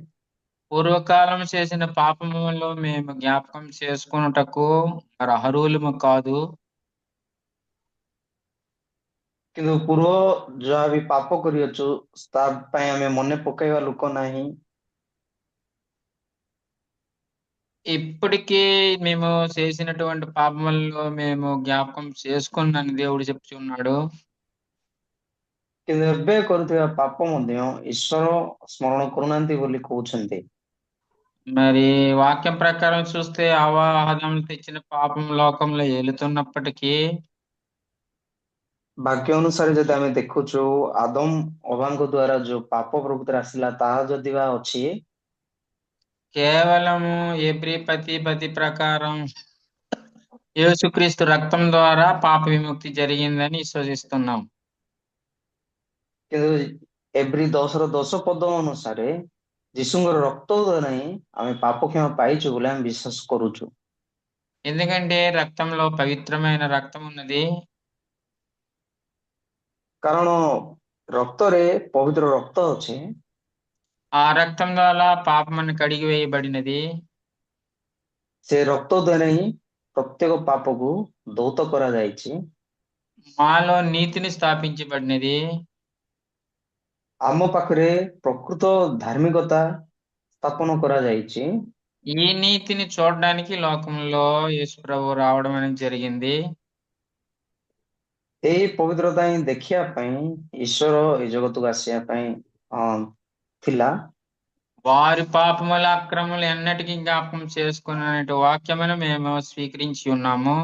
పూర్వకాలం చేసిన పాపములో మేము జ్ఞాపకం చేసుకున్నటకు మరి అర్హులము కాదు. କିନ୍ତୁ ପୂର୍ବ ଯାହା ବି ପାପ କରିଅଛୁ ତା ପାଇଁ ଆମେ ମନେ ପକାଇବା ଲୋକ ନାହିଁ। ఇప్పటికీ మేము చేసినటువంటి పాపములలో మేము జ్ఞాపకం చేసుకున్నాను దేవుడు చెప్తున్నాడు. କିନ୍ତୁ ଏବେ କରୁଥିବା ପାପ ମଧ୍ୟ ଈଶ୍ୱର ସ୍ମରଣ କରୁନାହାନ୍ତି ବୋଲି କହୁଛନ୍ତି। మరి వాక్యం ప్రకారం చూస్తే ఆవాహనం తెచ్చిన పాపం లోకంలో ఏలుతున్నప్పటికీ ବାକ୍ୟ ଅନୁସାରେ ଯଦି ଆମେ ଦେଖୁଛୁ ଆଦମ ଅବାଙ୍କ ଦ୍ଵାରା ଯୋଉ ପାପ ପ୍ରକୃତରେ ଆସିଲା ତାହା ଯଦି ବା ଅଛି కేవలము ఏప్రి పతి ప్రకారం యేసుక్రీస్తు రక్తం ద్వారా పాప విముక్తి జరిగిందని విశ్వసిస్తున్నాం. କିନ୍ତୁ ଏଭ୍ରି 10ର 10 ପଦ ଅନୁସାରେ ଯୀଶୁଙ୍କର ରକ୍ତ ଦ୍ୱାରା ହିଁ ଆମେ ପାପ କ୍ଷମା ପାଇଛୁ ବୋଲି ଆମେ ବିଶ୍ୱାସ କରୁଛୁ। ఎందుకంటే రక్తంలో పవిత్రమైన రక్తం ఉన్నది. କାରଣ ରକ୍ତରେ ପବିତ୍ର ରକ୍ତ ଅଛି। ఆ రక్తం ద్వారా పాపమని కడిగి వేయబడినది. ସେ ରକ୍ତ ଦ୍ୱାରା ହିଁ ପ୍ରତ୍ୟେକ ପାପକୁ ଦୌତ କରାଯାଇଛି। మాలో నీతిని స్థాపించబడినది. ଆମ ପାଖରେ ପ୍ରକୃତ ଧାର୍ମିକତା ସ୍ଥାପନ କରାଯାଇଛି। ఈ నీతిని చూడడానికి లోకంలో యేసు ప్రభు రావడం అనేది జరిగింది. ଏଇ ପବିତ୍ରତା ହିଁ ଦେଖିବା ପାଇଁ ଈଶ୍ୱର ଏଇ ଜଗତକୁ ଆସିବା ପାଇଁ ଥିଲା। వారి పాపముల అక్రమములు ఎన్నటికీ జ్ఞాపకం చేసుకునే వాక్యమును మేము స్వీకరించి ఉన్నాము.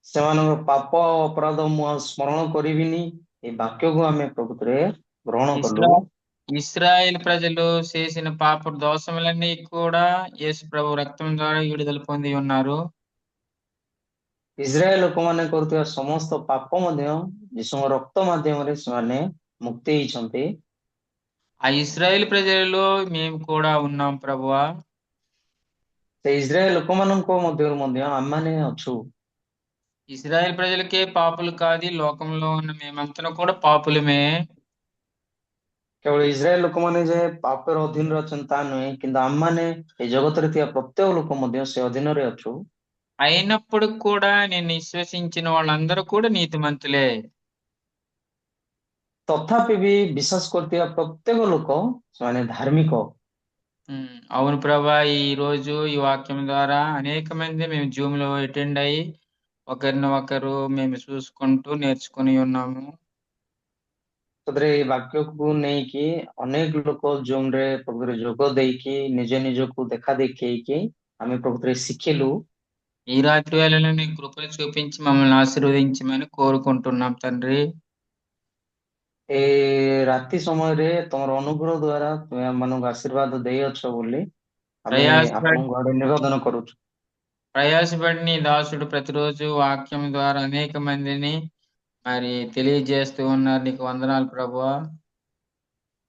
ସେମାନଙ୍କ ପାପ ଅପରାଧ ମୁଁ ଆଉ ସ୍ମରଣ କରିବିନି ଏ ବାକ୍ୟକୁ ଆମେ ପ୍ରକୃତରେ ଗ୍ରହଣ କଲୁ। ఇస్రాయేల్ ప్రజలు చేసిన పాప దోషములన్నీ కూడా యేసు ప్రభు రక్తం ద్వారా విడుదల పొంది ఉన్నారు. ଇସ୍ରାଏଲ ଲୋକମାନେ କରୁଥିବା ସମସ୍ତ ପାପ ମଧ୍ୟ ଯୀଶୁଙ୍କ ରକ୍ତ ମାଧ୍ୟମରେ ସେମାନେ ମୁକ୍ତି ହେଇଛନ୍ତି। ఆ ఇస్రాయేల్ ప్రజలలో మేము కూడా ఉన్నాం ప్రభువా. ସେ ଇସ୍ରାଏଲ ଲୋକମାନଙ୍କ ମଧ୍ୟରୁ ମଧ୍ୟ ଆମମାନେ ଅଛୁ। ఇస్రాయేల్ ప్రజలకే పాపులు కాదు, లోకంలో ఉన్న మేమంతా కూడా పాపులమే. କେବଳ ଇସ୍ରାଏଲ ଲୋକମାନେ ଯେ ପାପର ଅଧୀନରେ ଅଛନ୍ତି ତା ନୁହେଁ, କିନ୍ତୁ ଆମମାନେ ଏ ଜଗତରେ ଥିବା ପ୍ରତ୍ୟେକ ଲୋକ ମଧ୍ୟ ସେ ଅଧୀନରେ ଅଛୁ। అయినప్పుడు కూడా నేను విశ్వసించిన వాళ్ళందరూ కూడా నీతిమంతులే. ତଥାପି ବି ବିଶ୍ୱାସ କରୁଥିବା ପ୍ରତ୍ୟେକ ଲୋକ ସେମାନେ ଧାର୍ମିକ। అవును ప్రభా, ఈ రోజు ఈ వాక్యం ద్వారా అనేక మంది మేము జూమ్ లో అటెండ్ అయ్యి ఒకరిని ఒకరు మేము చూసుకుంటూ నేర్చుకుని ఉన్నాము. ସେଥିରେ ଏଇ ବାକ୍ୟକୁ ନେଇକି ଅନେକ ଲୋକ ଜୁମ୍ ରେ ପ୍ରକୃତରେ ଯୋଗ ଦେଇକି ନିଜ ନିଜକୁ ଦେଖା ଦେଖେଇକି ଆମେ ପ୍ରକୃତରେ ଶିଖିଲୁ। ఈ రాత్రి వేళలో నీ కృపను చూపించి మమ్మల్ని ఆశీర్వదించమని కోరుకుంటున్నాం తండ్రి. ଏ ରାତି ସମୟରେ ତମର ଅନୁଗ୍ରହ ଦ୍ୱାରା ତୁମେ ଆମମାନଙ୍କୁ ଆଶୀର୍ବାଦ ଦେଇଅଛ ବୋଲି ଆମେ ଆପଣଙ୍କୁ ଆଡେ ନିବେଦନ କରୁଛୁ। ప్రయాసపడి నీ దాసుడు ప్రతిరోజు వాక్యం ద్వారా అనేక మందిని మరి తెలియజేస్తూ ఉన్నారు. నీకు వందనాలు ప్రభువా.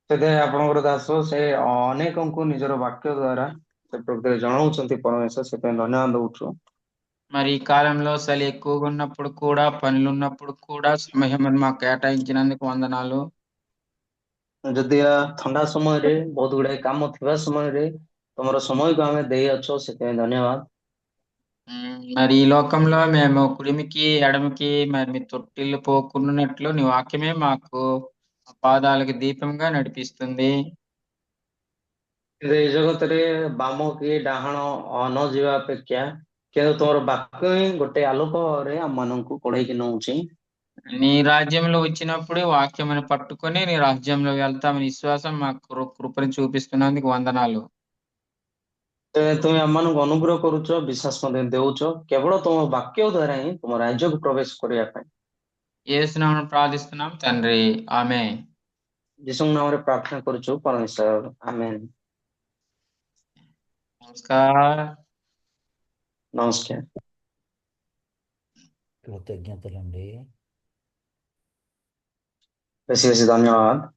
ସେଥିପାଇଁ ଆପଣଙ୍କର ଦାସ ସେ ଅନେକଙ୍କୁ ନିଜର ବାକ୍ୟ ଦ୍ୱାରା ସେ ପ୍ରକୃତରେ ଜଣାଉଛନ୍ତି ପରମେଶ୍ୱର, ସେଥିପାଇଁ ଧନ୍ୟବାଦ ଦଉଛୁ। మరి ఈ కాలంలో చలి ఎక్కువగా ఉన్నప్పుడు కూడా, పనులు ఉన్నప్పుడు కూడా సమయం మాకు కేటాయించినందుకు వందనాలు. ଯଦି ଥଣ୍ଡା ସମୟରେ ବହୁତ ଗୁଡାଏ କାମ ଥିବା ସମୟରେ ତମର ସମୟକୁ ଆମେ ଦେଇଅଛ, ସେଥିପାଇଁ ଧନ୍ୟବାଦ। మరి ఈ లోకంలో మేము కుడిమికి ఎడమికి మరి మీ తొట్టిల్లు పోకున్నట్లు నీ వాక్యమే మాకు పాదాలకు దీపంగా నడిపిస్తుంది. କିନ୍ତୁ ଏଇ ଜଗତରେ ବାମ କି ଡାହାଣ ନ ଯିବା ଅପେକ୍ଷା କିନ୍ତୁ ତୁମର ବାକ୍ୟ ହିଁ ଗୋଟେ ଆଲୋକରେ ଆମମାନଙ୍କୁ କଢେଇକି ନଉଛି। నీ రాజ్యంలో వచ్చినప్పుడే వాక్యమును పట్టుకొని నీ రాజ్యంలో వెళ్తామని విశ్వాసం మా కృపని చూపిస్తున్నందుకు వందనాలు. ତୁମେ ଆମମାନଙ୍କୁ ଅନୁଗ୍ରହ କରୁଛ, ବିଶ୍ୱାସ ମଧ୍ୟ ଦେଉଛ କେବଳ ତୁମ ବାକ୍ୟ ଦ୍ୱାରା ହିଁ ତୁମ ରାଜ୍ୟକୁ ପ୍ରବେଶ କରିବା ପାଇଁ। యేసునామమున ప్రార్థిస్తున్నాం తండ్రి, ఆమేన్. ଯୀଶୁଙ୍କ ନାମରେ ପ୍ରାର୍ଥନା କରୁଛୁ ପରମେଶ୍ୱର, ଆମେନ୍। నమస్కారం. ନମସ୍କାର। కృతజ్ఞతలండి. ବେଶୀ ବେଶୀ ଧନ୍ୟବାଦ।